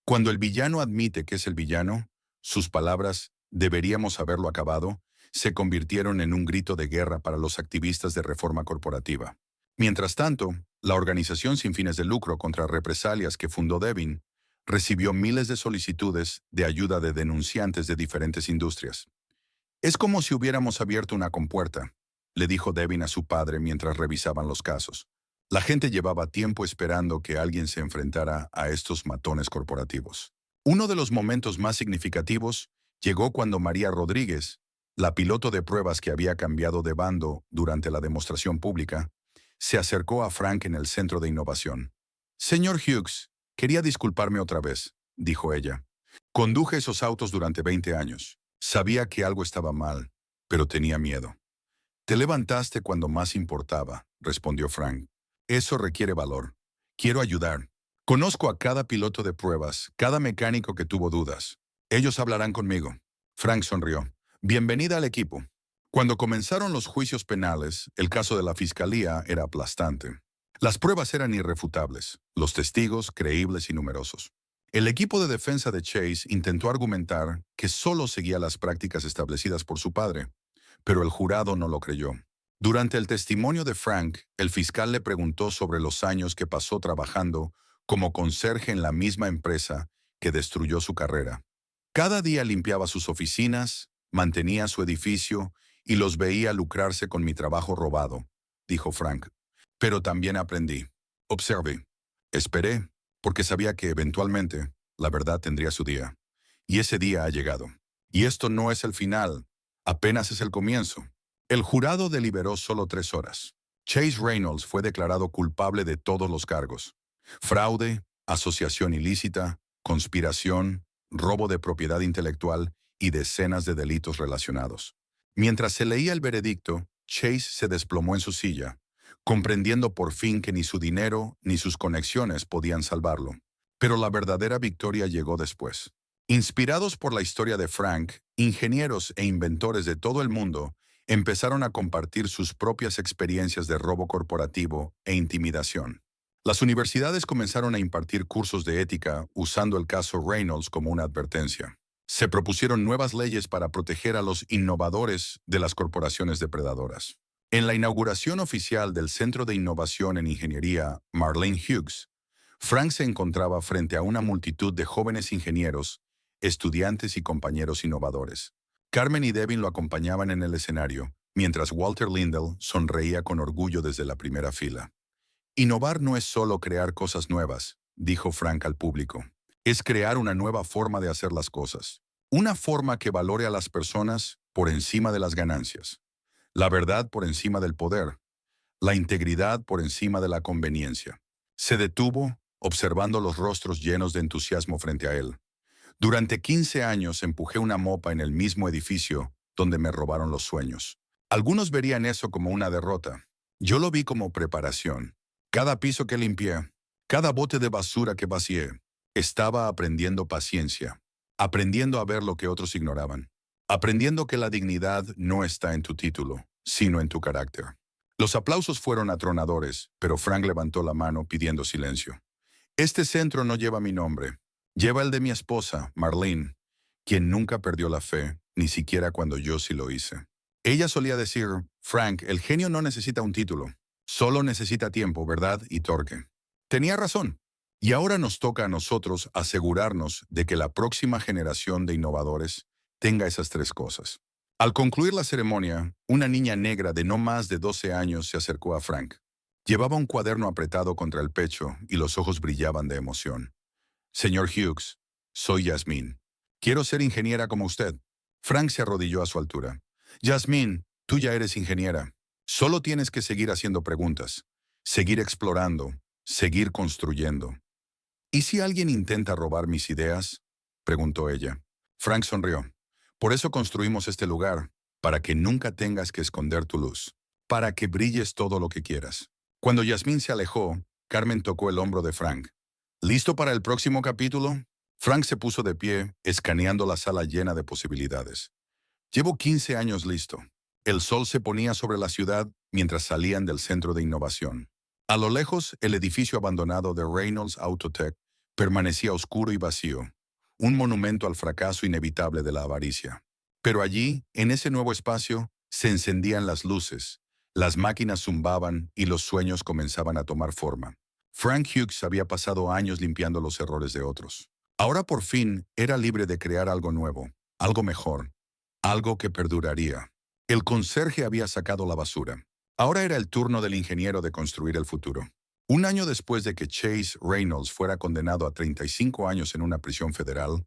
Cuando el villano admite que es el villano, sus palabras, deberíamos haberlo acabado, se convirtieron en un grito de guerra para los activistas de reforma corporativa. Mientras tanto, la organización sin fines de lucro contra represalias que fundó Devin recibió miles de solicitudes de ayuda de denunciantes de diferentes industrias. Es como si hubiéramos abierto una compuerta, le dijo Devin a su padre mientras revisaban los casos. La gente llevaba tiempo esperando que alguien se enfrentara a estos matones corporativos. Uno de los momentos más significativos llegó cuando María Rodríguez, la piloto de pruebas que había cambiado de bando durante la demostración pública, se acercó a Frank en el centro de innovación. Señor Hughes, quería disculparme otra vez, dijo ella. Conduje esos autos durante 20 años. Sabía que algo estaba mal, pero tenía miedo. Te levantaste cuando más importaba, respondió Frank. Eso requiere valor. Quiero ayudar. Conozco a cada piloto de pruebas, cada mecánico que tuvo dudas. Ellos hablarán conmigo. Frank sonrió. Bienvenida al equipo. Cuando comenzaron los juicios penales, el caso de la fiscalía era aplastante. Las pruebas eran irrefutables, los testigos creíbles y numerosos. El equipo de defensa de Chase intentó argumentar que solo seguía las prácticas establecidas por su padre, pero el jurado no lo creyó. Durante el testimonio de Frank, el fiscal le preguntó sobre los años que pasó trabajando como conserje en la misma empresa que destruyó su carrera. Cada día limpiaba sus oficinas, mantenía su edificio y los veía lucrarse con mi trabajo robado, dijo Frank. Pero también aprendí. Observé. Esperé, porque sabía que eventualmente la verdad tendría su día. Y ese día ha llegado. Y esto no es el final, apenas es el comienzo. El jurado deliberó solo 3 horas. Chase Reynolds fue declarado culpable de todos los cargos: fraude, asociación ilícita, conspiración, robo de propiedad intelectual y decenas de delitos relacionados. Mientras se leía el veredicto, Chase se desplomó en su silla, comprendiendo por fin que ni su dinero ni sus conexiones podían salvarlo. Pero la verdadera victoria llegó después. Inspirados por la historia de Frank, ingenieros e inventores de todo el mundo empezaron a compartir sus propias experiencias de robo corporativo e intimidación. Las universidades comenzaron a impartir cursos de ética usando el caso Reynolds como una advertencia. Se propusieron nuevas leyes para proteger a los innovadores de las corporaciones depredadoras. En la inauguración oficial del Centro de Innovación en Ingeniería Marlene Hughes, Frank se encontraba frente a una multitud de jóvenes ingenieros, estudiantes y compañeros innovadores. Carmen y Devin lo acompañaban en el escenario, mientras Walter Lindell sonreía con orgullo desde la primera fila. Innovar no es solo crear cosas nuevas, dijo Frank al público. Es crear una nueva forma de hacer las cosas. Una forma que valore a las personas por encima de las ganancias. La verdad por encima del poder. La integridad por encima de la conveniencia. Se detuvo, observando los rostros llenos de entusiasmo frente a él. Durante 15 años empujé una mopa en el mismo edificio donde me robaron los sueños. Algunos verían eso como una derrota. Yo lo vi como preparación. Cada piso que limpié, cada bote de basura que vacié, estaba aprendiendo paciencia, aprendiendo a ver lo que otros ignoraban, aprendiendo que la dignidad no está en tu título, sino en tu carácter. Los aplausos fueron atronadores, pero Frank levantó la mano pidiendo silencio. Este centro no lleva mi nombre. Lleva el de mi esposa, Marlene, quien nunca perdió la fe, ni siquiera cuando yo sí lo hice. Ella solía decir, Frank, el genio no necesita un título. Solo necesita tiempo, ¿verdad? Y torque. Tenía razón. Y ahora nos toca a nosotros asegurarnos de que la próxima generación de innovadores tenga esas tres cosas. Al concluir la ceremonia, una niña negra de no más de 12 años se acercó a Frank. Llevaba un cuaderno apretado contra el pecho y los ojos brillaban de emoción. Señor Hughes, soy Yasmín. Quiero ser ingeniera como usted. Frank se arrodilló a su altura. Yasmín, tú ya eres ingeniera. Solo tienes que seguir haciendo preguntas, seguir explorando, seguir construyendo. ¿Y si alguien intenta robar mis ideas? Preguntó ella. Frank sonrió. Por eso construimos este lugar, para que nunca tengas que esconder tu luz, para que brilles todo lo que quieras. Cuando Yasmín se alejó, Carmen tocó el hombro de Frank. ¿Listo para el próximo capítulo? Frank se puso de pie, escaneando la sala llena de posibilidades. Llevo 15 años listo. El sol se ponía sobre la ciudad mientras salían del centro de innovación. A lo lejos, el edificio abandonado de Reynolds Autotech permanecía oscuro y vacío, un monumento al fracaso inevitable de la avaricia. Pero allí, en ese nuevo espacio, se encendían las luces, las máquinas zumbaban y los sueños comenzaban a tomar forma. Frank Hughes había pasado años limpiando los errores de otros. Ahora por fin era libre de crear algo nuevo, algo mejor, algo que perduraría. El conserje había sacado la basura. Ahora era el turno del ingeniero de construir el futuro. Un año después de que Chase Reynolds fuera condenado a 35 años en una prisión federal,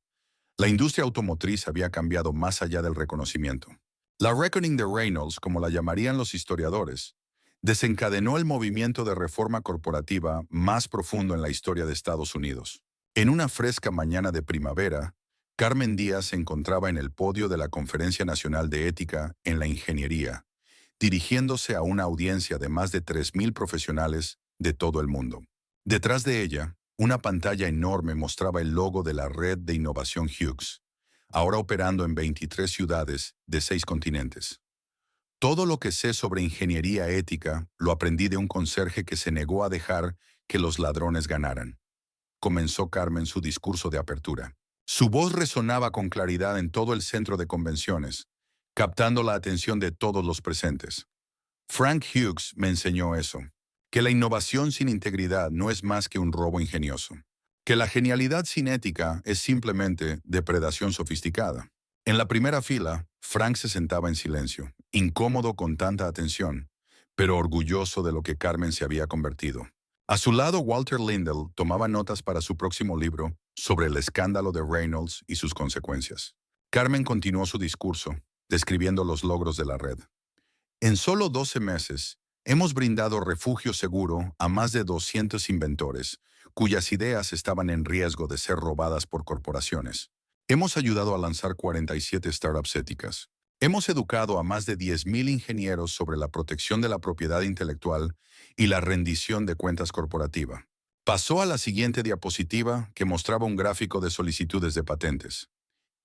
la industria automotriz había cambiado más allá del reconocimiento. La Reckoning de Reynolds, como la llamarían los historiadores, desencadenó el movimiento de reforma corporativa más profundo en la historia de Estados Unidos. En una fresca mañana de primavera, Carmen Díaz se encontraba en el podio de la Conferencia Nacional de Ética en la Ingeniería, dirigiéndose a una audiencia de más de 3,000 profesionales de todo el mundo. Detrás de ella, una pantalla enorme mostraba el logo de la Red de Innovación Hughes, ahora operando en 23 ciudades de 6 continentes. Todo lo que sé sobre ingeniería ética lo aprendí de un conserje que se negó a dejar que los ladrones ganaran. Comenzó Carmen su discurso de apertura. Su voz resonaba con claridad en todo el centro de convenciones, captando la atención de todos los presentes. Frank Hughes me enseñó eso, que la innovación sin integridad no es más que un robo ingenioso, que la genialidad sin ética es simplemente depredación sofisticada. En la primera fila, Frank se sentaba en silencio, incómodo con tanta atención, pero orgulloso de lo que Carmen se había convertido. A su lado, Walter Lindell tomaba notas para su próximo libro sobre el escándalo de Reynolds y sus consecuencias. Carmen continuó su discurso, describiendo los logros de la red. En solo 12 meses, hemos brindado refugio seguro a más de 200 inventores, cuyas ideas estaban en riesgo de ser robadas por corporaciones. Hemos ayudado a lanzar 47 startups éticas. Hemos educado a más de 10,000 ingenieros sobre la protección de la propiedad intelectual y la rendición de cuentas corporativa. Pasó a la siguiente diapositiva que mostraba un gráfico de solicitudes de patentes.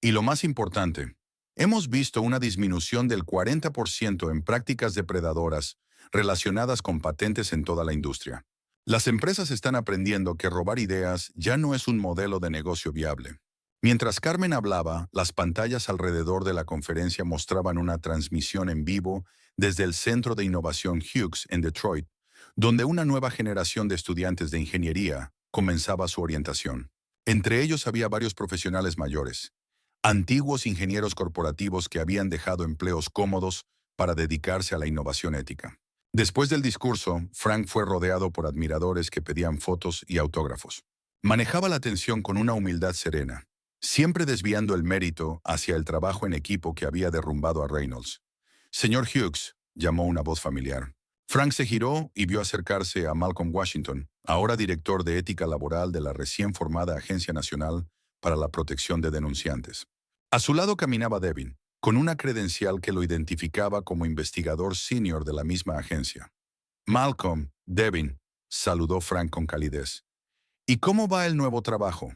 Y lo más importante, hemos visto una disminución del 40% en prácticas depredadoras relacionadas con patentes en toda la industria. Las empresas están aprendiendo que robar ideas ya no es un modelo de negocio viable. Mientras Carmen hablaba, las pantallas alrededor de la conferencia mostraban una transmisión en vivo desde el Centro de Innovación Hughes en Detroit, donde una nueva generación de estudiantes de ingeniería comenzaba su orientación. Entre ellos había varios profesionales mayores, antiguos ingenieros corporativos que habían dejado empleos cómodos para dedicarse a la innovación ética. Después del discurso, Frank fue rodeado por admiradores que pedían fotos y autógrafos. Manejaba la atención con una humildad serena, siempre desviando el mérito hacia el trabajo en equipo que había derrumbado a Reynolds. Señor Hughes, llamó una voz familiar. Frank se giró y vio acercarse a Malcolm Washington, ahora director de ética laboral de la recién formada Agencia Nacional para la Protección de Denunciantes. A su lado caminaba Devin, con una credencial que lo identificaba como investigador senior de la misma agencia. Malcolm, Devin, saludó Frank con calidez. ¿Y cómo va el nuevo trabajo?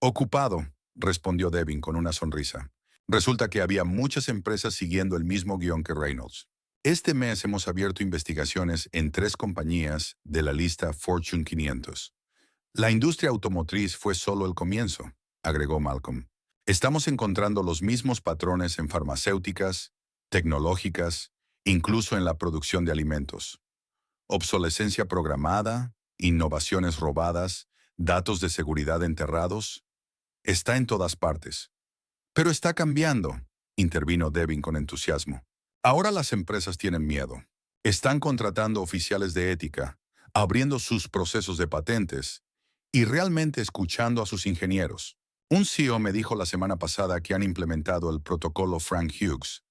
Ocupado, respondió Devin con una sonrisa. Resulta que había muchas empresas siguiendo el mismo guión que Reynolds. Este mes hemos abierto investigaciones en 3 compañías de la lista Fortune 500. La industria automotriz fue solo el comienzo, agregó Malcolm. Estamos encontrando los mismos patrones en farmacéuticas, tecnológicas, incluso en la producción de alimentos. Obsolescencia programada, innovaciones robadas, datos de seguridad enterrados. Está en todas partes. Pero está cambiando, intervino Devin con entusiasmo. Ahora las empresas tienen miedo. Están contratando oficiales de ética, abriendo sus procesos de patentes y realmente escuchando a sus ingenieros. Un CEO me dijo la semana pasada que han implementado el protocolo Frank Hughes.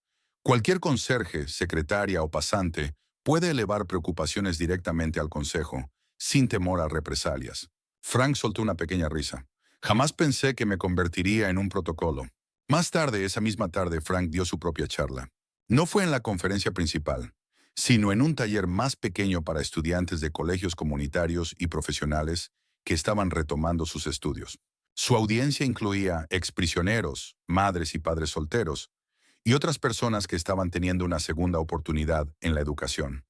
Cualquier conserje, secretaria o pasante puede elevar preocupaciones directamente al consejo, sin temor a represalias. Frank soltó una pequeña risa. Jamás pensé que me convertiría en un protocolo. Más tarde, esa misma tarde, Frank dio su propia charla. No fue en la conferencia principal, sino en un taller más pequeño para estudiantes de colegios comunitarios y profesionales que estaban retomando sus estudios. Su audiencia incluía exprisioneros, madres y padres solteros, y otras personas que estaban teniendo una segunda oportunidad en la educación.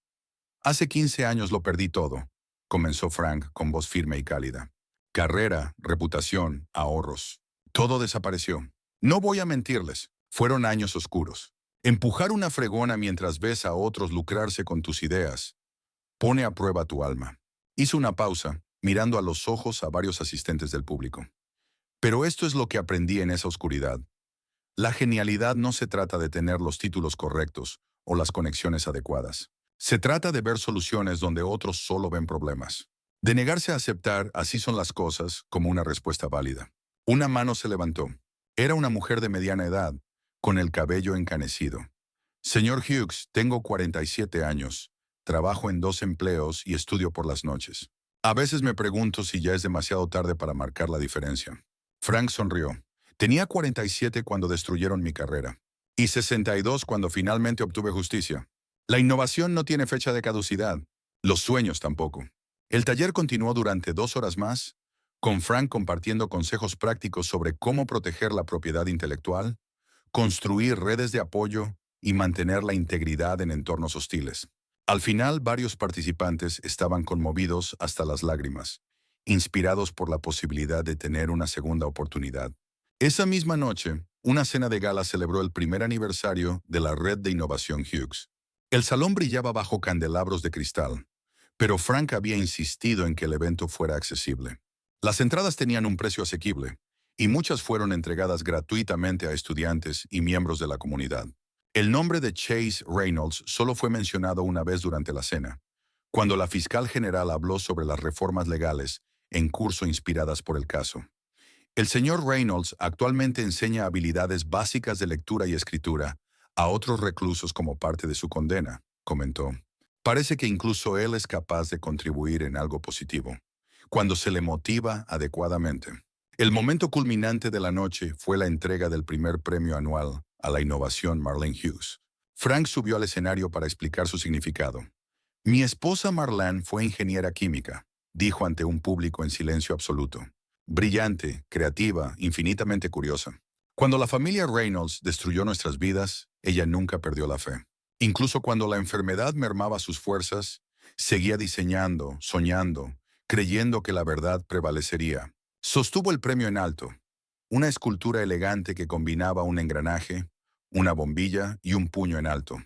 Hace 15 años lo perdí todo, comenzó Frank con voz firme y cálida. Carrera, reputación, ahorros. Todo desapareció. No voy a mentirles, fueron años oscuros. Empujar una fregona mientras ves a otros lucrarse con tus ideas pone a prueba tu alma. Hizo una pausa, mirando a los ojos a varios asistentes del público. Pero esto es lo que aprendí en esa oscuridad. La genialidad no se trata de tener los títulos correctos o las conexiones adecuadas. Se trata de ver soluciones donde otros solo ven problemas. De negarse a aceptar así son las cosas como una respuesta válida. Una mano se levantó. Era una mujer de mediana edad, con el cabello encanecido. Señor Hughes, tengo 47 años. Trabajo en 2 empleos y estudio por las noches. A veces me pregunto si ya es demasiado tarde para marcar la diferencia. Frank sonrió. Tenía 47 cuando destruyeron mi carrera. Y 62 cuando finalmente obtuve justicia. La innovación no tiene fecha de caducidad. Los sueños tampoco. El taller continuó durante 2 horas más, con Frank compartiendo consejos prácticos sobre cómo proteger la propiedad intelectual, construir redes de apoyo y mantener la integridad en entornos hostiles. Al final, varios participantes estaban conmovidos hasta las lágrimas, inspirados por la posibilidad de tener una segunda oportunidad. Esa misma noche, una cena de gala celebró el primer aniversario de la Red de Innovación Hughes. El salón brillaba bajo candelabros de cristal, pero Frank había insistido en que el evento fuera accesible. Las entradas tenían un precio asequible, y muchas fueron entregadas gratuitamente a estudiantes y miembros de la comunidad. El nombre de Chase Reynolds solo fue mencionado una vez durante la cena, cuando la fiscal general habló sobre las reformas legales en curso inspiradas por el caso. El señor Reynolds actualmente enseña habilidades básicas de lectura y escritura a otros reclusos como parte de su condena, comentó. Parece que incluso él es capaz de contribuir en algo positivo, cuando se le motiva adecuadamente. El momento culminante de la noche fue la entrega del primer premio anual a la innovación Marlene Hughes. Frank subió al escenario para explicar su significado. Mi esposa Marlene fue ingeniera química, dijo ante un público en silencio absoluto. Brillante, creativa, infinitamente curiosa. Cuando la familia Reynolds destruyó nuestras vidas, ella nunca perdió la fe. Incluso cuando la enfermedad mermaba sus fuerzas, seguía diseñando, soñando, creyendo que la verdad prevalecería. Sostuvo el premio en alto, una escultura elegante que combinaba un engranaje, una bombilla y un puño en alto.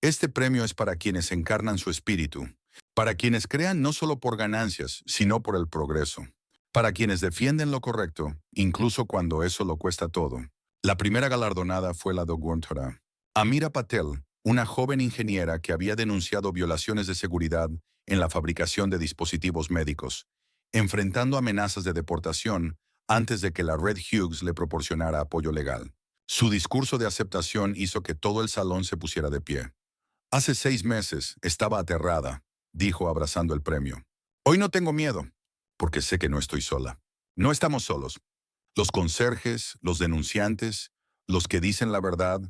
Este premio es para quienes encarnan su espíritu, para quienes crean no solo por ganancias, sino por el progreso, para quienes defienden lo correcto, incluso cuando eso lo cuesta todo. La primera galardonada fue la doctora Amira Patel, una joven ingeniera que había denunciado violaciones de seguridad en la fabricación de dispositivos médicos, enfrentando amenazas de deportación antes de que la Red Hughes le proporcionara apoyo legal. Su discurso de aceptación hizo que todo el salón se pusiera de pie. Hace 6 meses estaba aterrada, dijo abrazando el premio. Hoy no tengo miedo, porque sé que no estoy sola. No estamos solos. Los conserjes, los denunciantes, los que dicen la verdad,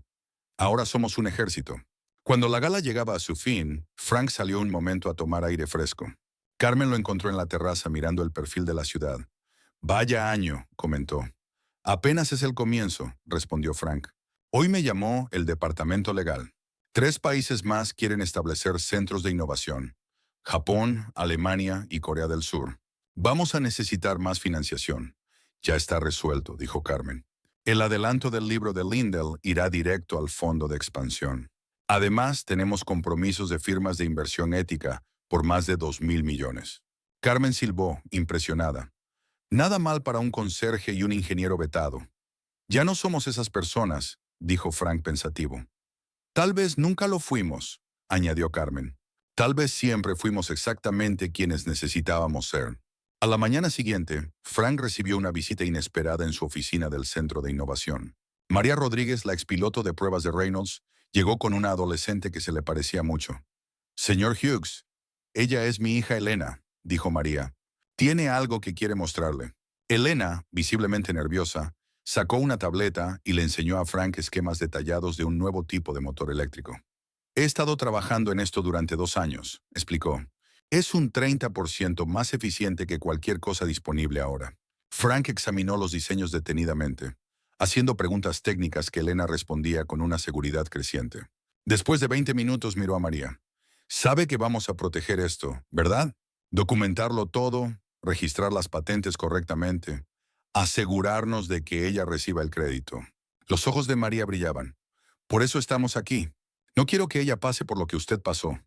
ahora somos un ejército. Cuando la gala llegaba a su fin, Frank salió un momento a tomar aire fresco. Carmen lo encontró en la terraza mirando el perfil de la ciudad. Vaya año, comentó. Apenas es el comienzo, respondió Frank. Hoy me llamó el departamento legal. 3 países más quieren establecer centros de innovación: Japón, Alemania y Corea del Sur. Vamos a necesitar más financiación. Ya está resuelto, dijo Carmen. El adelanto del libro de Lindell irá directo al fondo de expansión. Además, tenemos compromisos de firmas de inversión ética por más de 2.000 millones. Carmen silbó, impresionada. Nada mal para un conserje y un ingeniero vetado. Ya no somos esas personas, dijo Frank pensativo. Tal vez nunca lo fuimos, añadió Carmen. Tal vez siempre fuimos exactamente quienes necesitábamos ser. A la mañana siguiente, Frank recibió una visita inesperada en su oficina del Centro de Innovación. María Rodríguez, la expiloto de pruebas de Reynolds, llegó con una adolescente que se le parecía mucho. Señor Hughes, ella es mi hija Elena, dijo María. Tiene algo que quiere mostrarle. Elena, visiblemente nerviosa, sacó una tableta y le enseñó a Frank esquemas detallados de un nuevo tipo de motor eléctrico. He estado trabajando en esto durante 2 años, explicó. Es un 30% más eficiente que cualquier cosa disponible ahora. Frank examinó los diseños detenidamente, haciendo preguntas técnicas que Elena respondía con una seguridad creciente. Después de 20 minutos miró a María. Sabe que vamos a proteger esto, ¿verdad? Documentarlo todo, registrar las patentes correctamente, asegurarnos de que ella reciba el crédito. Los ojos de María brillaban. Por eso estamos aquí. No quiero que ella pase por lo que usted pasó.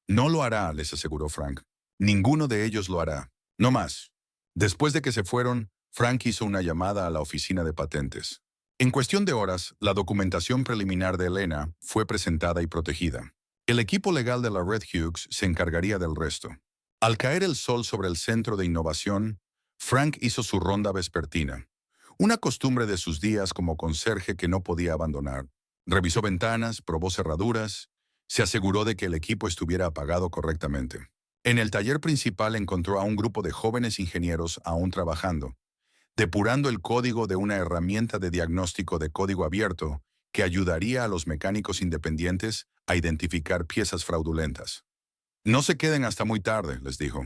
No lo hará, les aseguró Frank. Ninguno de ellos lo hará. No más. Después de que se fueron, Frank hizo una llamada a la oficina de patentes. En cuestión de horas, la documentación preliminar de Elena fue presentada y protegida. El equipo legal de la Red Hughes se encargaría del resto. Al caer el sol sobre el centro de innovación, Frank hizo su ronda vespertina, una costumbre de sus días como conserje que no podía abandonar. Revisó ventanas, probó cerraduras, se aseguró de que el equipo estuviera apagado correctamente. En el taller principal encontró a un grupo de jóvenes ingenieros aún trabajando, depurando el código de una herramienta de diagnóstico de código abierto que ayudaría a los mecánicos independientes a identificar piezas fraudulentas. No se queden hasta muy tarde, les dijo.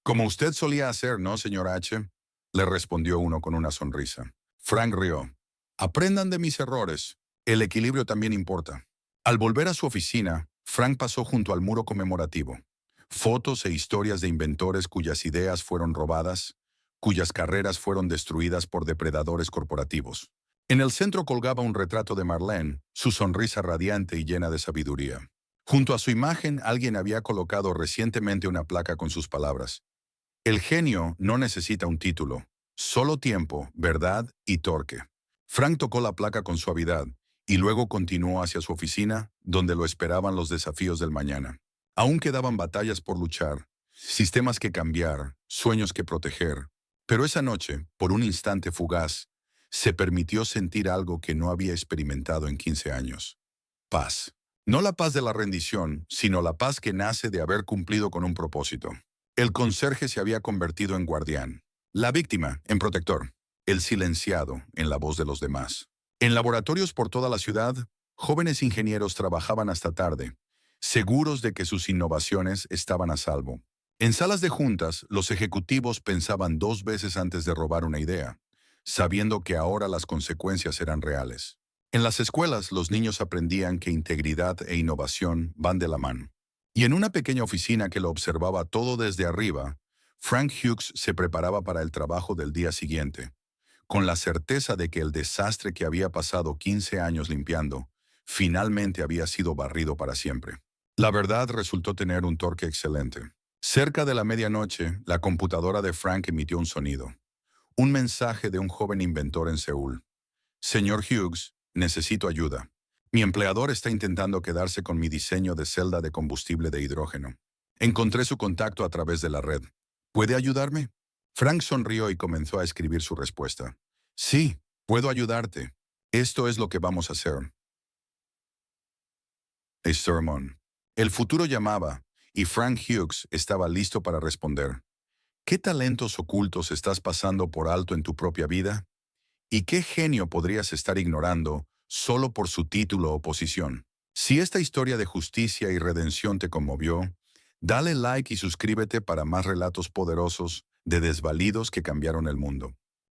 Como usted solía hacer, ¿no, señor H? Le respondió uno con una sonrisa. Frank rió. Aprendan de mis errores. El equilibrio también importa. Al volver a su oficina, Frank pasó junto al muro conmemorativo. Fotos e historias de inventores cuyas ideas fueron robadas, cuyas carreras fueron destruidas por depredadores corporativos. En el centro colgaba un retrato de Marlene, su sonrisa radiante y llena de sabiduría. Junto a su imagen, alguien había colocado recientemente una placa con sus palabras. El genio no necesita un título, solo tiempo, verdad y torque. Frank tocó la placa con suavidad y luego continuó hacia su oficina, donde lo esperaban los desafíos del mañana. Aún quedaban batallas por luchar, sistemas que cambiar, sueños que proteger. Pero esa noche, por un instante fugaz, se permitió sentir algo que no había experimentado en 15 años. Paz. No la paz de la rendición, sino la paz que nace de haber cumplido con un propósito. El conserje se había convertido en guardián, la víctima en protector, el silenciado en la voz de los demás. En laboratorios por toda la ciudad, jóvenes ingenieros trabajaban hasta tarde, seguros de que sus innovaciones estaban a salvo. En salas de juntas, los ejecutivos pensaban 2 veces antes de robar una idea, sabiendo que ahora las consecuencias eran reales. En las escuelas, los niños aprendían que integridad e innovación van de la mano. Y en una pequeña oficina que lo observaba todo desde arriba, Frank Hughes se preparaba para el trabajo del día siguiente, con la certeza de que el desastre que había pasado 15 años limpiando, finalmente había sido barrido para siempre. La verdad resultó tener un torque excelente. Cerca de la medianoche, la computadora de Frank emitió un sonido. Un mensaje de un joven inventor en Seúl. Señor Hughes, necesito ayuda. Mi empleador está intentando quedarse con mi diseño de celda de combustible de hidrógeno. Encontré su contacto a través de la red. ¿Puede ayudarme? Frank sonrió y comenzó a escribir su respuesta. Sí, puedo ayudarte. Esto es lo que vamos a hacer. A sermon. El futuro llamaba, y Frank Hughes estaba listo para responder. ¿Qué talentos ocultos estás pasando por alto en tu propia vida? ¿Y qué genio podrías estar ignorando solo por su título o posición? Si esta historia de justicia y redención te conmovió, dale like y suscríbete para más relatos poderosos de desvalidos que cambiaron el mundo.